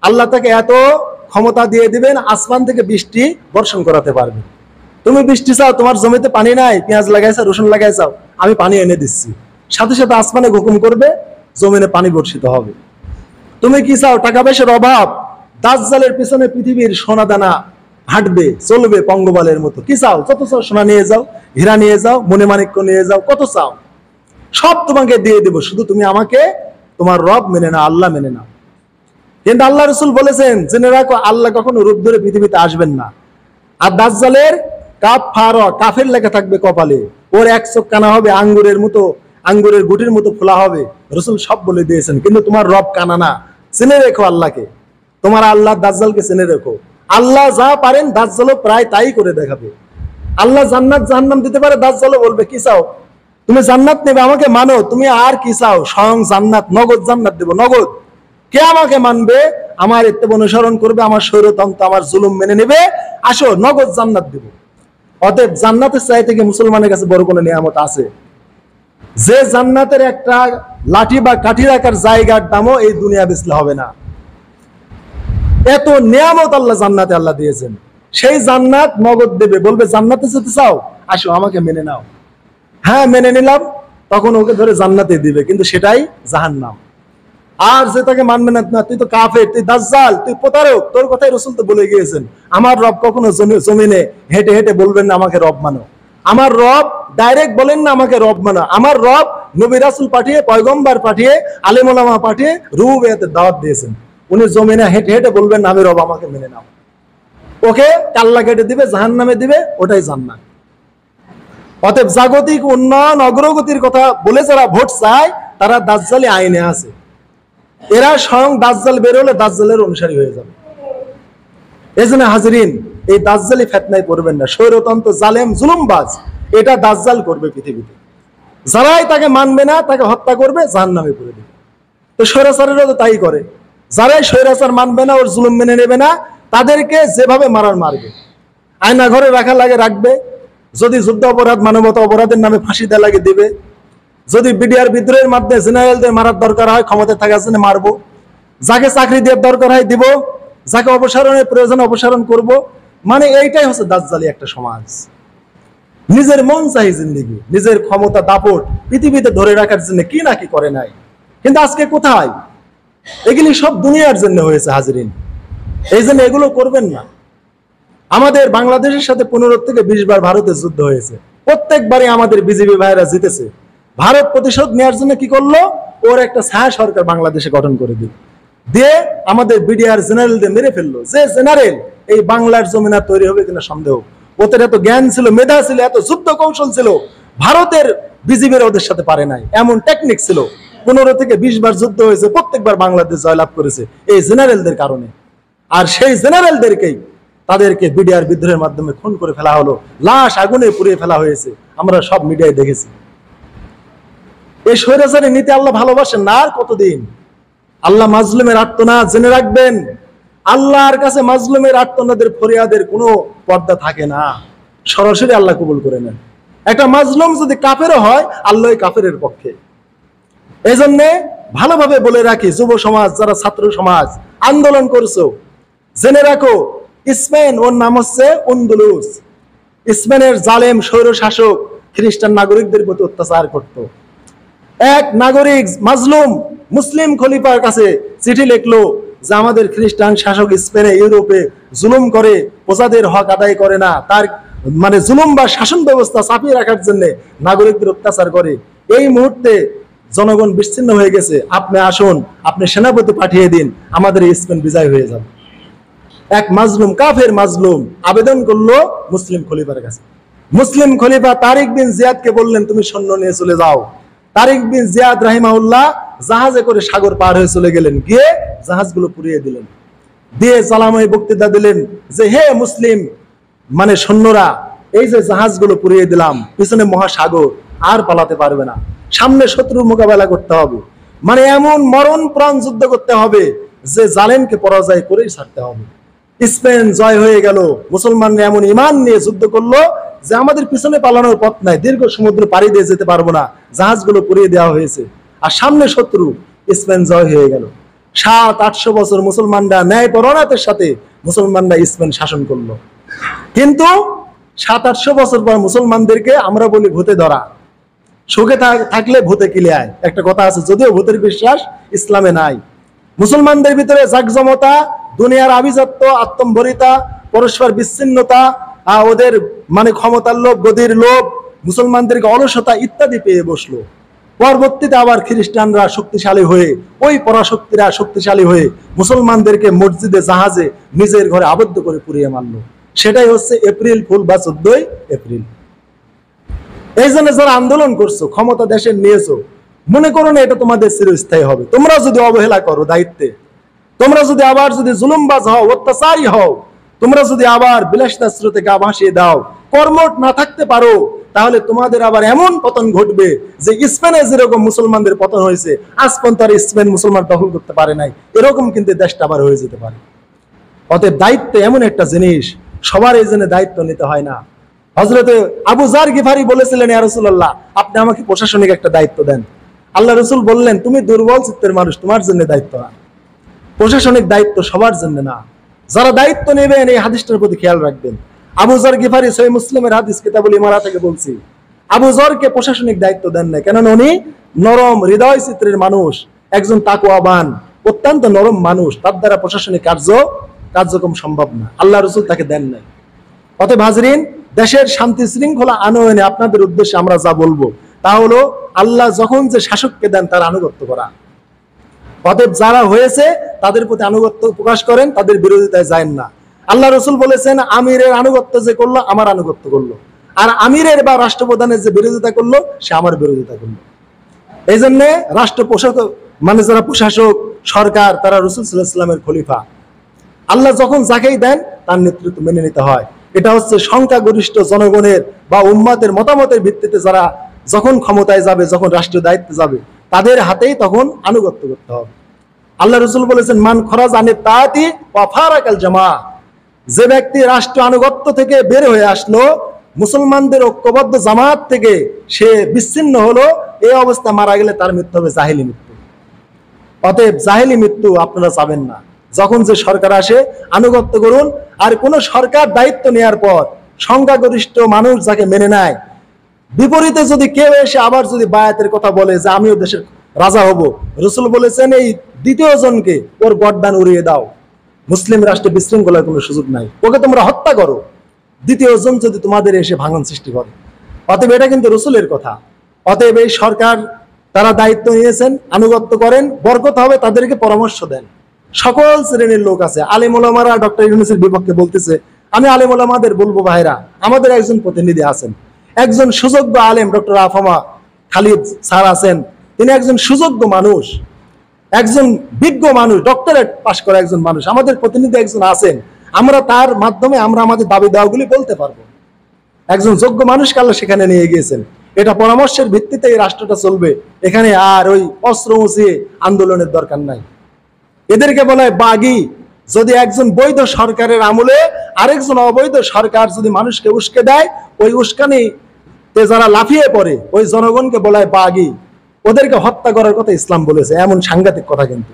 আল্লাহ তাকে এত ক্ষমতা দিয়ে দিবেন, আসমান থেকে বৃষ্টি বর্ষণ করাতে পারবে। তুমি বৃষ্টি চাও, তোমার জমিতে পানি নাই, পেঁয়াজ লাগাইছাও, রসুন লাগাইছাও, আমি পানি এনে দিচ্ছি। সাথে সাথে আসমানে হুকুম করবে, জমিনে পানি বর্ষিত হবে। তুমি কি চাও? টাকা পয়সার অভাব, দাজ্জালের পিছনে পৃথিবীর সোনা দানা হাঁটবে, চলবে পঙ্গপালের মতো। কি চাও? যত চাও সোনা নিয়ে যাও, হীরা নিয়ে যাও, মণিমাণিক্য নিয়ে যাও, কত চাও সব তোমাকে দিয়ে দেবো, শুধু তুমি আমাকে তোমার রব মেনে নাও, আল্লাহ মেনে নাও। কিন্তু আল্লাহ রসুল বলেছেন, জেনে রাখো, আল্লাহ কখনো রূপ ধরে পৃথিবীতে আসবেন না। আর দাজ্জালের কাফের লেখা থাকবে কপালে, ওর এক চোখ কানা হবে, আঙ্গুরের গুটির মতো খোলা হবে। রসুল সব বলে দিয়েছেন। কিন্তু তোমার রব কানা না, চিনে রেখো আল্লাহকে, তোমার আল্লাহ দাজ্জালকে চিনে রেখো। আল্লাহ যা পারেন দাজ্জালও প্রায় তাই করে দেখাবে। আল্লাহ জান্নাত জাহান্নাম দিতে পারে, দাজ্জালও বলবে, কি চাও? তুমি জান্নাত নেবে, আমাকে মানো, তুমি আর কি চাও? স্বয়ং জান্নাত, নগদ জান্নাত দেবো, নগদ। কে আমাকে মানবে, আমার ইত্তেবা অনুসরণ করবে, আমার স্বৈরতন্ত্র, আমার জুলুম মেনে নেবে, আসো নগদ জান্নাত দেব। অতএব জান্নাতের চাই থেকে মুসলমানের কাছে বড় কোনো নিয়ামত আছে? যে জান্নাতের একটা লাঠি বা কাঠি রাখার জায়গার দামও এই দুনিয়া বেচলে হবে না। এত নিয়ামত আল্লাহ জান্নাতে আল্লাহ দিয়েছেন। সেই জান্নাত নগদ দেবে, বলবে, জান্নাতে যেতে চাও, আসো আমাকে মেনে নাও। হ্যাঁ, মেনে নিলাম, তখন ওকে ধরে জান্নাতে দিবে, কিন্তু সেটাই জাহান্নাম। আর যে তাকে মানবে না, তুই তো কাফের, তুই দাজ্জাল, তুই প্রতারক, তোর কথাই রসুল তো বলে গিয়েছেন। আমার রব কখনো জমিনে হেঁটে হেঁটে বলবেন না আমাকে রব মানো। আমার রব ডাইরেক্ট বলেন না আমাকে রব মানো। আমার রব নবী রাসূল পাঠিয়ে, পয়গম্বর পাঠিয়ে, আলেম ওলামা পাঠিয়ে রুবুবিয়্যতের দাওয়াত দিয়েছেন। উনি জমিনে হেঁটে হেঁটে বলবেন না আমি রব, আমাকে মেনে নাও। ওকে কাল্লা কেটে দিবে, জাহান্নামে দিবে, ওটাই জান্নাত। অতএব জাগতিক উন্নয়ন অগ্রগতির কথা বলে যারা ভোট চায়, তারা দাজ্জালি আইনে আছে। এরা স্বয়ং দাজ্জাল বেরোলে দাজ্জালের অনুসারী হয়ে যাবে। এজন্য হাজিরিন, এই দাজ্জালি ফিতনায় পড়বেন না। স্বৈরতন্ত্র, জালেম, জুলুমবাজ, এটা দাজ্জাল করবে পৃথিবীতে। যারাই তাকে মানবে না, তাকে হত্যা করবে, জাহান্নামে পুরে দেবে। তো স্বৈরাচারেরও তো তাই করে। যারাই স্বৈরাচার মানবে না, ওর জুলুম মেনে নেবে না, তাদেরকে যেভাবে মারার মারবে। আয়না ঘরে রাখা লাগে রাখবে, যদি যুদ্ধ অপরাধ, মানবতা অপরাধের নামে ফাঁসি দেওয়া লাগে দেবে, যদি বিডিআর বিদ্রোহের মাধ্যমে জেনারেলদের মারার দরকার হয়, ক্ষমতা থাকার জন্য মারবো, যাকে চাকরি দেওয়ার দরকার হয় দিব, যাকে অপসারণের প্রয়োজন অপসারণ করব। মানে এইটাই হচ্ছে দাজ্জালি একটা সমাজ। নিজের মন চাই জিন্দেগি, নিজের ক্ষমতা দাপট পৃথিবীতে ধরে রাখার জন্য কি না কি করে নাই। কিন্তু আজকে কোথায়? এগুলি সব দুনিয়ার জন্য হয়েছে হাজিরিন। এই জন্য এগুলো করবেন না। আমাদের বাংলাদেশের সাথে 15 থেকে 20 বার ভারতের যুদ্ধ হয়েছে, প্রত্যেকবারই আমাদের বিজেপি ভাইরা জিতেছে। ভারত প্রতিশোধ নেওয়ার জন্য কি করলো? ওর একটা ছায়া সরকার বাংলাদেশে গঠন করে দিল, দিয়ে আমাদের বিডিআর জেনারেলদের মেরে ফেললো। যে জেনারেল এই বাংলার জমিনা তৈরি হবে কিনা সন্দেহ। ওদের এত জ্ঞান ছিল, মেধা ছিল, এত যুদ্ধ কৌশল ছিল, ভারতের বিজেপির ওদের সাথে পারে নাই। এমন টেকনিক ছিল। 15 থেকে 20 বার যুদ্ধ হয়েছে, প্রত্যেকবার বাংলাদেশ জয়লাভ করেছে এই জেনারেলদের কারণে। আর সেই জেনারেলদেরকেই তাদেরকে বিডিআর বিদ্রোহের মাধ্যমে খুন করে ফেলা হলো, লাশ আগুনে পুড়িয়ে ফেলা হয়েছে। আমরা সব মিডিয়ায় দেখেছি। এই স্বৈরাচারী নীতি আল্লাহ ভালোবাসেন না। আর কতদিন? আল্লাহ মাজলুমের আর্তনাদ জেনে রাখবেন, আল্লাহর কাছে মাজলুমের আর্তনাদের ফরিয়াদের কোনো পর্দা থাকে না, সরাসরি আল্লাহ কবুল করে নেন। একটা মাজলুম যদি কাফেরও হয়, আল্লাহ কাফেরের পক্ষে। এই জন্যে ভালোভাবে বলে রাখি, যুব সমাজ, যারা ছাত্র সমাজ আন্দোলন করছো, জেনে রাখো স্পেন, ওর নাম হচ্ছে আন্দালুস। স্পেনের জালেম স্বৈর শাসক খ্রিস্টান নাগরিকদের প্রতি অত্যাচার করত। এক নাগরিক মাজলুম মুসলিম খলিফার কাছে চিঠি লিখলো যে আমাদের খ্রিস্টান শাসক স্পেনে, ইউরোপে জুলুম করে, প্রজাদের হক আদায় করে না, তার মানে জুলুম বা শাসন ব্যবস্থা চাপিয়ে রাখার জন্য নাগরিকদের অত্যাচার করে। এই মুহূর্তে জনগণ বিচ্ছিন্ন হয়ে গেছে, আপনি আসুন, আপনি সেনাপতি পাঠিয়ে দিন, আমাদের স্পেন বিজয় হয়ে যাবে। এক মাজলুম, কাফের মাজলুম আবেদন করলো মুসলিম খলিফার কাছে। মুসলিম খলিফা তারিক বিন জিয়াদকে বললেন তুমি সৈন্য নিয়ে চলে যাও। তারিক বিন জিয়াদ রাহিমাহুল্লাহ জাহাজে করে সাগর পার হয়ে চলে গেলেন, গিয়ে জাহাজগুলো পুড়িয়ে দিলেন, দিয়ে সালামী বক্তৃতা দিলেন যে হে মুসলিম মানে সৈন্যরা, এই যে জাহাজগুলো পুড়িয়ে দিলাম, পিছনে মহাসাগর, আর পালাতে পারবে না, সামনে শত্রুর মোকাবেলা করতে হবে, মানে এমন মরণ প্রাণ যুদ্ধ করতে হবে যে জালেমকে পরাজয় করেই ছাড়তে হবে। স্পেন জয় হয়ে গেল, মুসলমানরা এমন ইমান নিয়ে যুদ্ধ করলো যে আমাদের পিছনে পালানোর পথ নাই, দীর্ঘ সমুদ্র পাড়ি দিয়ে যেতে পারবো না, জাহাজগুলো পুড়িয়ে দেওয়া হয়েছে, আর সামনে শত্রু। স্পেন জয় হয়ে গেল। 700-800 বছর মুসলমানরা ন্যায়পরায়ণতার সাথে মুসলমানরা স্পেন শাসন করলো। কিন্তু 700-800 বছর পর মুসলমানদেরকে আমরা বলি ভূতে ধরা। সুখে থাকলে ভূতে কিলিয়ায়, একটা কথা আছে, যদিও ভূতের বিশ্বাস ইসলামে নাই। মুসলমানদের ভিতরে জাকজমতা, দুনিয়ার আভিজাত্য, আত্মম্ভরিতা, পরস্পর বিচ্ছিন্নতা, ওদের মানে ক্ষমতার লোভ, গদির লোভ, মুসলমানদেরকে অলসতা ইত্যাদি পেয়ে বসলো। পরবর্তীতে আবার খ্রিস্টানরা শক্তিশালী হয়ে, ওই পরাশক্তিরা শক্তিশালী হয়ে মুসলমানদেরকে মসজিদে, জাহাজে, নিজের ঘরে আবদ্ধ করে পুড়িয়ে মারলো। সেটাই হচ্ছে এপ্রিল ফুল বা 14ই এপ্রিল। এই জন্য যারা আন্দোলন করছো, ক্ষমতা দেশের নিয়েছো, মনে করো না এটা তোমাদের চিরস্থায়ী হবে। তোমরা যদি অবহেলা করো দায়িত্বে, তোমরা যদি আবার যদি জুলুমবাজ হও, অত্যাচারী হও, তোমরা যদি আবার বিলাসিতার থেকে ভাসিয়ে দাও, কর্মঠ না থাকতে পারো, তাহলে তোমাদের আবার এমন পতন ঘটবে যে স্পেনে যেরকম মুসলমানদের পতন হয়েছে, আজ পর্যন্ত আর স্পেন মুসলমান দখল করতে পারে নাই, এরকম কিন্তু দেশটা আবার হয়ে যেতে পারে। অতএব দায়িত্ব এমন একটা জিনিস, সবার এই জন্য দায়িত্ব নিতে হয় না। হযরতে আবু যার গিফারি বলেছিলেন, ইয়া রাসূলুল্লাহ, আপনি আমাকে প্রশাসনিক একটা দায়িত্ব দেন। আল্লাহ রাসূল বললেন, তুমি দুর্বল চিত্তের মানুষ, তোমার জন্য দায়িত্ব না, প্রশাসনিক দায়িত্ব সবার জন্য না। যারা দায়িত্ব নেবেন এই হাদিসটার প্রতি খেয়াল রাখবেন। আবু যার গিফারি সহিহ মুসলিমের হাদিস কিতাবুল ইমারা থেকে বলছি, আবু যারকে প্রশাসনিক দায়িত্ব দেন না, কেননা উনি নরম হৃদয় চিত্রের মানুষ, একজন তাকওয়াবান, অত্যন্ত নরম মানুষ, তার দ্বারা প্রশাসনিক কার্যক্রম সম্ভব না, আল্লাহ রাসূল তাকে দেন নাই। অতএব হাজরিন, দেশের শান্তি শৃঙ্খলা আনয়নে আপনাদের উদ্দেশ্যে আমরা যা বলবো তা হলো, আল্লাহ যখন যে শাসককে দেন তার আনুগত্য করা। অতএব যারা হয়েছে তাদের প্রতি আনুগত্য প্রকাশ করেন, তাদের বিরোধিতায় যায় না। আল্লাহ রাসূল বলেছেন, আমিরের আনুগত্য যে করলো আমার আনুগত্য করলো, আর আমিরের বা রাষ্ট্রপ্রধানের যে বিরোধিতা করলো সে আমার বিরোধিতা করলো। এই জন্য রাষ্ট্র প্রশাসক মানে যারা প্রশাসক, সরকার, তারা রাসূল সাল্লাল্লাহু আলাইহি ওয়াসাল্লামের খলিফা। আল্লাহ যখন যাকেই দেন তার নেতৃত্ব মেনে নিতে হয়। এটা হচ্ছে সংখ্যাগরিষ্ঠ জনগণের বা উম্মাতের মতামতের ভিত্তিতে যারা যখন ক্ষমতায় যাবে, যখন রাষ্ট্রীয় দায়িত্বে যাবে, তাদের হাতেই তখন আনুগত্য করতে হবে। আল্লাহ রাসূল বলেছেন, মান খরাজ আনি তাআতি ওয়া ফারাকাল জামা, যে ব্যক্তি রাষ্ট্র আনুগত্য থেকে বের হয়ে আসলো, মুসলমানদের ঐক্যবদ্ধ জামাত থেকে সে বিচ্ছিন্ন হলো, এই অবস্থা মারা গেলে তার মৃত্যু হবে জাহেলি মৃত্যু। অতএব জাহেলি মৃত্যু আপনারা চাবেন না। যখন যে সরকার আসে আনুগত্য করুন, আর কোন সরকার দায়িত্ব নেওয়ার পর সংখ্যাগরিষ্ঠ মানুষ যাকে মেনে নেয়, বিপরীতে যদি কেউ এসে আবার যদি বায়াতের কথা বলে যে আমিও দেশের রাজা হব, রাসূল বলেছেন এই দ্বিতীয় জনকে ওর গর্দান উড়িয়ে দাও। মুসলিম রাষ্ট্রে বিশৃঙ্খলার কোনো সুযোগ নাই, ওকে তোমরা হত্যা করো, দ্বিতীয় জন যদি তোমাদের এসে ভাঙন সৃষ্টি করে। অতএব এটা কিন্তু রাসূলের কথা। অতএব এই সরকার তারা দায়িত্ব নিয়েছেন, আনুগত্য করেন, বরকত হবে, তাদেরকে পরামর্শ দেন। সকল শ্রেণীর লোক আছে, আলেম ওলামারা ডক্টর ইউনূসের বিপক্ষে বলতেছে, আমি আলেম ওলামাদের বলবো, ভাইরা আমাদের একজন প্রতিনিধি আছেন, একজন সুযোগ্য আলেম ডক্টর আফামা খালিদ স্যার আছেন, তিনি একজন সুযোগ্য মানুষ, একজন বিজ্ঞ মানুষ, ডক্টরেট পাশ করা একজন মানুষ, আমাদের প্রতিনিধি একজন আছেন, আমরা তার মাধ্যমে আমরা আমাদের দাবি দাওয়াগুলি বলতে পারবো। একজন যোগ্য মানুষকে আল্লাহ সেখানে নিয়ে গিয়েছেন। এটা পরামর্শের ভিত্তিতে এই রাষ্ট্রটা চলবে, এখানে আর ওই অস্ত্র উঁচিয়ে আন্দোলনের দরকার নাই। এদেরকে বলা হয় বাগী। যদি একজন বৈধ সরকারের আমলে আরেকজন অবৈধ সরকার যদি মানুষকে উস্কে দেয়, ওই উস্কানিতে যারা লাফিয়ে পড়ে ওই জনগণকে বলা হয় বাগী। ওদেরকে হত্যা করার কথা ইসলাম বলেছে, এমন সাংঘাতিক কথা কিন্তু।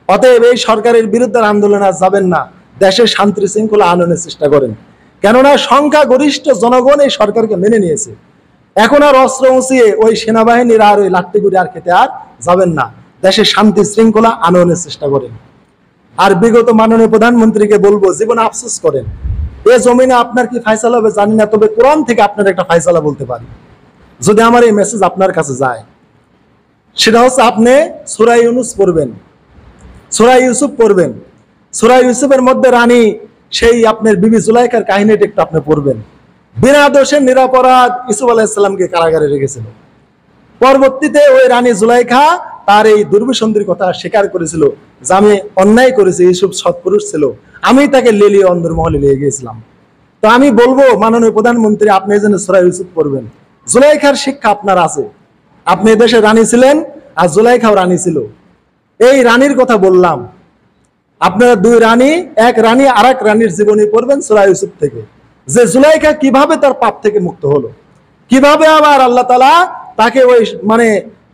অতএব এই সরকারের বিরুদ্ধে আন্দোলনে আর যাবেন না, দেশের শান্তি শৃঙ্খলা আনয়নের চেষ্টা করেন। কেননা সংখ্যাগরিষ্ঠ জনগণ এই সরকারকে মেনে নিয়েছে। এখন আর অস্ত্র উঁচিয়ে ওই সেনাবাহিনীর আর ওই লাট্টিগুড়ি আর খেতে আর যাবেন না, দেশের শান্তি শৃঙ্খলা আনয়নের চেষ্টা করেন। আর বিগত মাননীয় প্রধানমন্ত্রীকে বলবো, জীবনে আফসোস করেন। এ জমিনে আপনার কি ফায়সালা হবে জানি না, তবে কোরআন থেকে আপনার একটা ফায়সালা বলতে পারি, যদি আমার এই মেসেজ আপনার কাছে যায়। সেটা হচ্ছে আপনি সূরা ইউনূস পড়বেন, সূরা ইউসুফ পড়বেন। সূরা ইউসুফের মধ্যে রানী সেই আপনার বিবি জুলাইখার কাহিনীটা একটু আপনি পড়বেন। বিনা দোষে নিরপরাধ ইউসুফ আলাইহিস সালামকে কারাগারে রেখেছিল। পরবর্তীতে ওই রানী জুলাইখা তার এই দুর্বিসন্ধির কথা স্বীকার করেছিল যে আমি অন্যায় করেছি, ইউসুফ সৎপুরুষ ছিল, আমি তাকে লেলিয়ে অন্দরমহলে নিয়ে গিয়েছিলাম। তো আমি বলবো মাননীয় প্রধানমন্ত্রী, আপনি এই জন্য সূরা ইউসুফ পড়বেন। জুলাইখার শিক্ষা আপনার আছে, আপনি দেশে রানী ছিলেন আর জুলাইখাও রানী ছিল। এই রানীর কথা বললাম, আপনারা দুই রানী, এক রানী আর এক রানীর জীবনী পড়বেন সূরা ইউসুফ থেকে, যে জুলাইখা কিভাবে তার পাপ থেকে মুক্ত হলো, কিভাবে আবার আল্লাহ তাআলা তাকে ওই মানে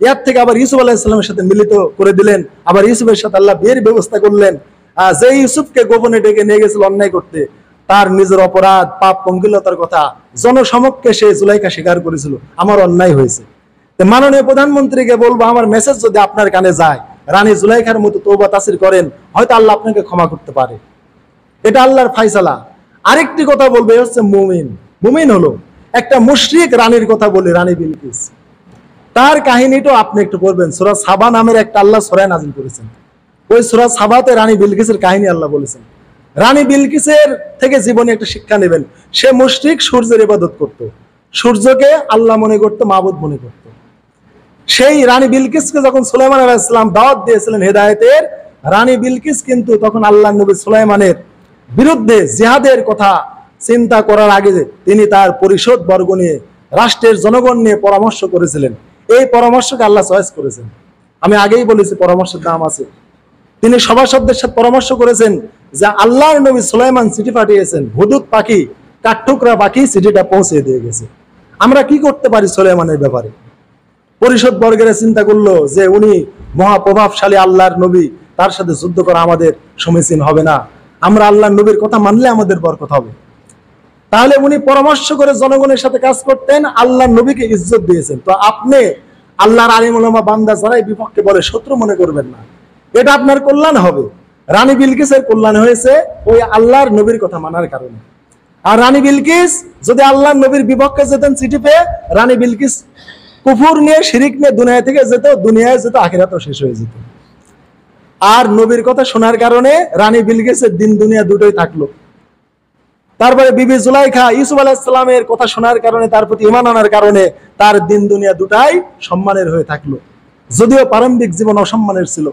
ইয়ার থেকে আবার ইউসুফ আলাইহিস সালামের সাথে মিলিত করে দিলেন, আবার ইউসুফের সাথে আল্লাহ বিয়ের ব্যবস্থা করলেন। যে ইউসুফকে গোপনে ডেকে নিয়ে গেছিল অন্যায় করতে, তার নিজের অপরাধ পাপ পঙ্কিলতার কথা জনসমক্ষে সে জুলাইখা স্বীকার করেছিল, আমার অন্যায় হয়েছে। মাননীয় প্রধানমন্ত্রীকে বলবো, আমার মেসেজ যদি আপনার কানে যায়, রানী জুলাইখার মতো তওবা তাসির করেন, হয়তো আল্লাহ আপনাকে ক্ষমা করতে পারে। এটা আল্লাহর ফায়সালা। আরেকটি কথা বলবে, হচ্ছে মুমিন। মুমিন হলো একটা মুশরিক রানীর কথা বলি, রানী বিলকিস। তার কাহিনীটাও আপনি একটু পড়বেন। সূরা সাবা নামের একটা আল্লাহ সূরা নাযিল করেছেন। ওই সূরা সাবাতে রানী বিলকিসের কাহিনী আল্লাহ বলেছেন। রানী বিলকিসের থেকে জীবনে একটা শিক্ষা নেবেন। সে মুশরিক, সূর্যের ইবাদত করত, সূর্যকে আল্লাহ মনে করত, মাবুদ মনে করত। সেই রানী বিলকিসকে যখন সুলাইমান আলাইহিস সালাম দাওয়াত দিয়েছিলেন হেদায়েতের, রানী বিলকিস কিন্তু তখন আল্লাহর নবী সুলাইমানের বিরুদ্ধে জিহাদের কথা চিন্তা করার আগে তিনি তার পরিষদ বর্গ নিয়ে, রাষ্ট্রের জনগণ নিয়ে পরামর্শ করেছিলেন। এই পরামর্শকে আল্লাহ চয়েস করেছেন। আমি আগেই বলেছি পরামর্শের দাম আছে। তিনি সভাসদদের সাথে পরামর্শ করেছেন যে আল্লাহর নবী সুলাইমান চিঠি পাঠিয়েছেন, হুদুদ পাখি, কাঠঠোকরা পাখি চিঠিটা পৌঁছে দিয়ে গেছে। আমরা কি করতে পারি সুলাইমানের ব্যাপারে? পরিষদ বর্গেরা চিন্তা করলো যে উনি মহাপ্রভাবশালী আল্লাহর নবী, তার সাথে যুদ্ধ করা আমাদের সমীচীন হবে না, আমরা আল্লাহর নবীর কথা মানলে আমাদের বরকত হবে। তাহলে উনি পরামর্শ করে জনগণের সাথে কাজ করতেন, আল্লাহর নবীকে ইজ্জত দিয়েছেন। তো আপনি আল্লাহর আলিম উলামা বান্দা যারাই বিপক্ষে বলে শত্রু মনে করবেন না, এটা আপনার কল্যাণ হবে। রানী বিলকিসের কল্যাণ হয়েছে ওই আল্লাহর নবীর কথা মানার কারণে। আর রানী বিলকিস যদি আল্লাহর নবীর বিপক্ষে যেতেন চিঠি পেয়ে, রানী বিলকিস কুফর নিয়ে, শিরিক নিয়ে দুনিয়া থেকে যেত, দুনিয়ায় যেত, আখিরাতও শেষ হয়ে যেত। আর নবীর কথা শোনার কারণে রানী বিলকিসের দিন দুনিয়া দুটোই থাকলো। তারপরে বিবি জুলাইখা ইউসুফ আলাইহিস সালামের কথা শোনার কারণে, তার প্রতি ঈমান আনার কারণে তার দিন দুনিয়া দুটাই সম্মানের হয়ে থাকলো, যদিও প্রারম্ভিক জীবন অসম্মানের ছিল।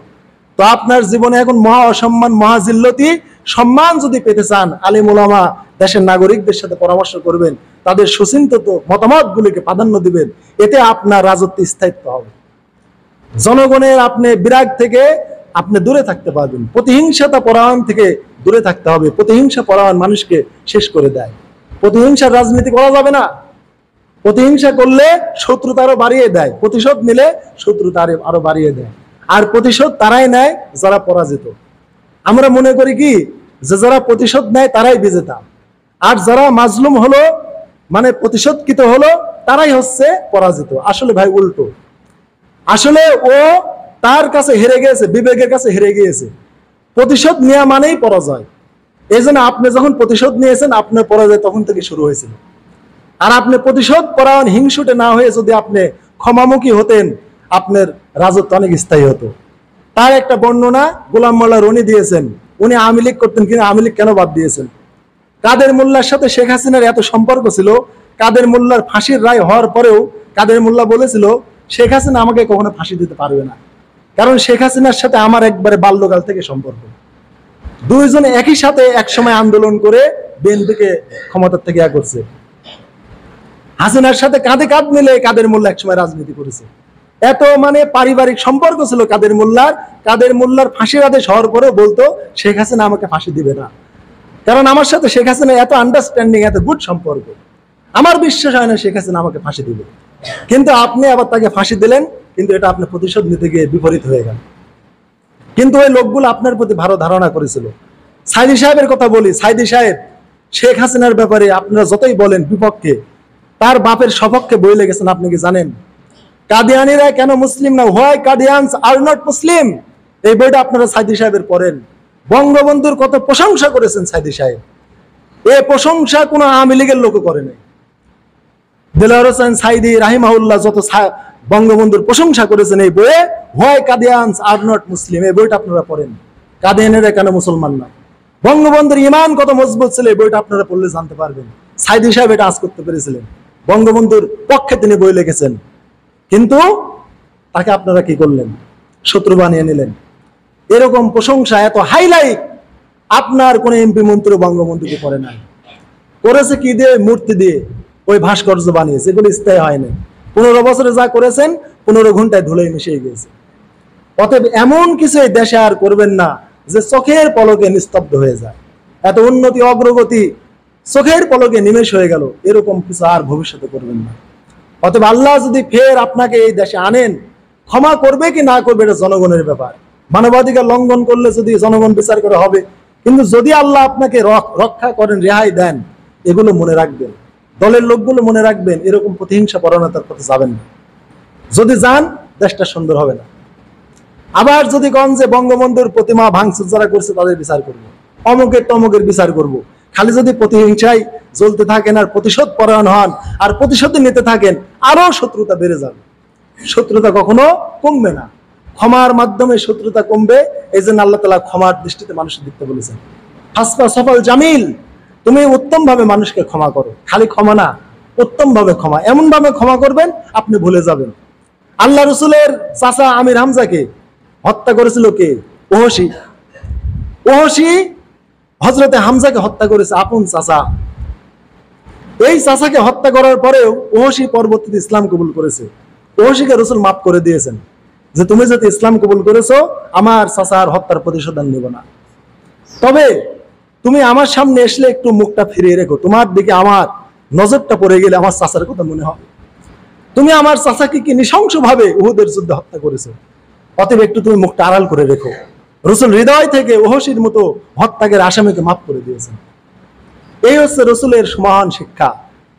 তো আপনার জীবনে এখন মহা অসম্মান, মহা জিল্লতি, সম্মান যদি পেতে চান, আলিম উলামা দেশের নাগরিকদের সাথে পরামর্শ করবেন, তাদের সুচিন্তিত মতামতগুলিকে প্রাধান্য দিবেন, এতে আপনার রাজত্ব স্থায়িত্ব হবে। জনগণের আপনি বিরাগ থেকে আপনি দূরে থাকতে পারবেন, প্রতিহিংসাতা পরায়ণ থেকে দূরে থাকতে হবে। প্রতিহিংসা পরায়ণ মানুষকে শেষ করে দেয়। প্রতিহিংসার রাজনীতি করা যাবে না। প্রতিহিংসা করলে শত্রুতা আরো বাড়িয়ে দেয়, প্রতিশোধ নিলে শত্রুতা আরো বাড়িয়ে দেয়। আর প্রতিশোধ তারাই নেয় যারা পরাজিত। আমরা মনে করি কি যে যারা প্রতিশোধ নেয় তারাই বিজেতা, আর যারা মাজলুম হলো মানে প্রতিশোধকৃত হলো তারাই হচ্ছে পরাজিত। আসলে ভাই উল্টো। আসলে ও তার কাছে হেরে গিয়েছে, বিবেকের কাছে হেরে গিয়েছে। প্রতিশোধ নেওয়া মানেই পরাজয়। এই জন্য আপনি যখন প্রতিশোধ নিয়েছেন, আপনার পরাজয় তখন থেকে শুরু হয়েছিল। আর আপনি প্রতিশোধ পরায়ণ, হিংসুটে না হয়ে যদি আপনি ক্ষমামুখী হতেন, আপনার রাজত্ব অনেক স্থায়ী হতো। তার একটা বর্ণনা গোলাম মোল্লা রনি দিয়েছেন। উনি আওয়ামী লীগ করতেন, কিন্তু আওয়ামী লীগ কেন বাদ দিয়েছেন? কাদের মোল্লার সাথে শেখ হাসিনার এত সম্পর্ক ছিল, কাদের মোল্লার ফাঁসির রায় হওয়ার পরেও কাদের মোল্লা বলেছিল শেখ হাসিনা আমাকে কখনো ফাঁসি দিতে পারবে না, কারণ শেখ হাসিনার সাথে আমার একবারে বাল্যকাল থেকে সম্পর্ক। দুইজনে একই সাথে একসময় আন্দোলন করে বিএনপিকে ক্ষমতার থেকে করছে। হাসিনার সাথে কাঁধে কাঁধ মিলে কাদের মোল্লা একসময় রাজনীতি করেছে। এত মানে পারিবারিক সম্পর্ক ছিল কাদের মোল্লার। কাদের মোল্লার ফাঁসির আদেশ হওয়ার পরেও বলতো শেখ হাসিনা আমাকে ফাঁসি দিবে না, কারণ আমার সাথে শেখ হাসিনা এত আন্ডারস্ট্যান্ডিং, এত গুড সম্পর্ক। আমার বিশ্বাস হয় না শেখ হাসিনা আমাকে ফাঁসি দিবে। কিন্তু আপনি আবার তাকে ফাঁসি দিলেন, কিন্তু এটা আপনি প্রতিশোধ নিতে গিয়ে বিপরীত হয়ে গেল। কিন্তু ওই লোকগুলো আপনার প্রতি ভালো ধারণা করেছিল। সাইদি সাহেবের কথা বলি, সাইদি সাহেব শেখ হাসিনার ব্যাপারে আপনারা যতই বলেন বিপক্ষে, তার বাপের সপক্ষে বই লেগেছেন। আপনি কি জানেন কাদিয়ানিরা কেন মুসলিম না? হোয়াই কাদিয়ানস আর নট মুসলিম, এই বইটা আপনারা সাইদি সাহেবের পড়েন। বঙ্গবন্ধুর কত প্রশংসা করেছেন সাইদি সাহেব, এই প্রশংসা কোনো আওয়ামী লীগের লোক করে নাই। দেলোয়ার হোসেন সাইদি রাহিমাহুল্লাহ যত বঙ্গবন্ধুর প্রশংসা করেছেন এই বইয়ে, হোয়াই কাদিয়ানস আর নট মুসলিম, এই বইটা আপনারা পড়েন। কাদিয়ানিরা কেন মুসলমান না? বঙ্গবন্ধুর ইমান কত মজবুত ছিল, এই বইটা আপনারা পড়লে জানতে পারবেন। সাইদি সাহেব এটা আজ করতে পেরেছিলেন, বঙ্গবন্ধুর পক্ষে তিনি বই লিখেছেন, কিন্তু তাকে আপনারা কি করলেন? শত্রু বানিয়ে নিলেন। এরকম প্রশংসা, এত হাইলাইট আপনার কোন এমপি মন্ত্রী বঙ্গবন্ধুকে করে নাই। করেছে কি দিয়ে? মূর্তি দিয়ে, ওই ভাস্কর্য বানিয়েছে, এগুলো স্থায়ী হয়নি। 15 বছরে যা করেছেন 15 ঘন্টায় ধুলোয় মিশিয়ে গিয়েছে। অতএব এমন কিছু এই দেশে আর করবেন না যে চোখের পলকে নিস্তব্ধ হয়ে যায়। এত উন্নতি অগ্রগতি চোখের পলকে নিমেষ হয়ে গেল, এরকম কিছু আর ভবিষ্যতে করবেন না। অতএব আল্লাহ যদি ফের আপনাকে এই দেশে আনেন, ক্ষমা করবে কি না করবে এটা জনগণের ব্যাপার। মানবাধিকার লঙ্ঘন করলে যদি জনগণ বিচার করে হবে, কিন্তু যদি আল্লাহ আপনাকে রক্ষা করেন, রেহাই দেন, এগুলো মনে রাখবেন। দলের লোকগুলো মনে রাখবেন, এরকম প্রতিহিংসা পরায়ণতার পথে যাবেন না। যদি যান, দেশটা সুন্দর হবে না। আবার যদি কন যে বঙ্গবন্ধুর প্রতিমা ভাঙচুর যারা করছে তাদের বিচার করব, অমুকের তমুকের বিচার করব, খালি যদি প্রতিহিংসায় জ্বলতে থাকেন আর প্রতিশোধ পরায়ণ হন আর প্রতিশোধ নিতে থাকেন, আরো শত্রুতা বেড়ে যাবে। শত্রুতা কখনো কমবে না, ক্ষমার মাধ্যমে শত্রুতা কমবে। এই জন্য আল্লাহ তাআলা ক্ষমার দৃষ্টিতে মানুষের দেখতে বলেছেন। হাসবা সফল জামিল, তুমি উত্তম ভাবে মানুষকে ক্ষমা করো। খালি ক্ষমা না, উত্তম ভাবে ক্ষমা, এমন ভাবে ক্ষমা করবেন আপনি ভুলে যাবেন। আল্লাহ রসুলের চাচা আমির হামজাকে হত্যা করেছিল কে? ওহসী। ওহসী হযরতে হামজাকে হত্যা করেছে, আপন চাচা। এই চাচাকে হত্যা করার পরেও ওহসী পরবর্তীতে ইসলাম কবুল করেছে। ওহসীকে রসুল মাফ করে দিয়েছেন যে তুমি যদি ইসলাম কবুল করেছো, আমার চাচার হত্যার প্রতিশোধ নিব না, তবে তুমি আমার সামনে এসলে একটু মুখটা ফিরিয়ে রেখো, তোমার দিকে আমার নজরটা পড়ে গেলে আমার চাচার কথা মনে হবে। তুমি আমার চাচাকে কি নৃশংস ভাবে উহুদের যুদ্ধে হত্যা করেছো, অতএব একটু তুমি মুখটা আড়াল করে রেখো। রসুল হৃদয় থেকে ওহসীর মতো হত্যাকের আসামিকে মাফ করে দিয়েছেন। এই হচ্ছে রসুলের মহান শিক্ষা।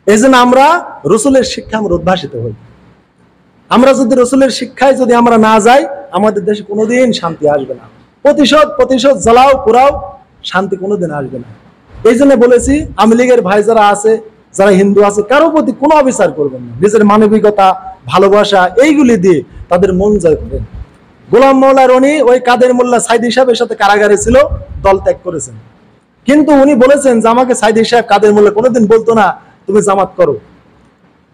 এই জন্য আমরা রসুলের শিক্ষা আমরা উদ্ভাসিত হই। আমরা যদি রসুলের শিক্ষায় যদি আমরা না যাই, আমাদের দেশে কোনোদিন শান্তি আসবে না। প্রতিশোধ জ্বালাও পুরাও, শান্তি কোনোদিন আসবে না। এই জন্য বলেছি, আওয়ামী লীগের ভাই যারা আছে, যারা হিন্দু আছে, কারো প্রতি কোনো অবিচার করবেন না। নিজের মানবিকতা, ভালোবাসা এইগুলি দিয়ে তাদের মন জয় করেন। গোলাম মওলা রনি ওই কাদের মোল্লা সাইদি সাহেবের সাথে কারাগারে ছিল, দল ত্যাগ করেছেন, কিন্তু উনি বলেছেন যে আমাকে সাইদি সাহেব কাদের মোল্লা কোনোদিন বলতো না তুমি জামাত করো,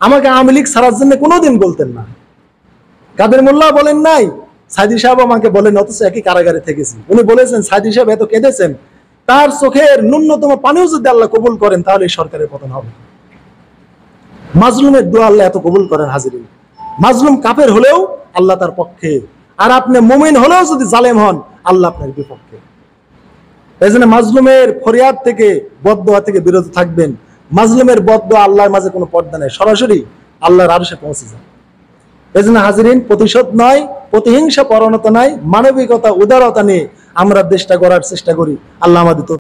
আমাকে আওয়ামী লীগ ছাড়ার জন্য কোনোদিন বলতেন না। কাদের মোল্লা বলেন নাই, সাইদি সাহেব আমাকে বলেন, অথচ একই কারাগারে থেকেছি। উনি বলেছেন সাইদি সাহেব এত কেঁদেছেন, তার চোখের ন্যূনতম পানিও যদি আল্লাহ কবুল করেন তাহলে এই সরকারের পতন হবে। মাজলুমের দোয়া আল্লাহ এত কবুল করেন। হাজিরিন, মাজলুম কাফের হলেও আল্লাহ তার পক্ষে, আর আপনি মুমিন হলেও যদি জালেম হন আল্লাহ আপনার বিপক্ষে। এই জন্য মাজলুমের ফরিয়াদ থেকে, বদদোয়া থেকে বিরত থাকবেন। মাজলুমের বদদোয়া আল্লাহর মাঝে কোনো পর্দা নেই, সরাসরি আল্লাহর আরশে পৌঁছে যায়। এই জন্য হাজিরিন, প্রতিশোধ নয়, প্রতিহিংসা পরায়ণতা নয়, মানবিকতা উদারতা নিয়ে আমরা দেশটা গড়ার চেষ্টা করি। আল্লাহ আমাদের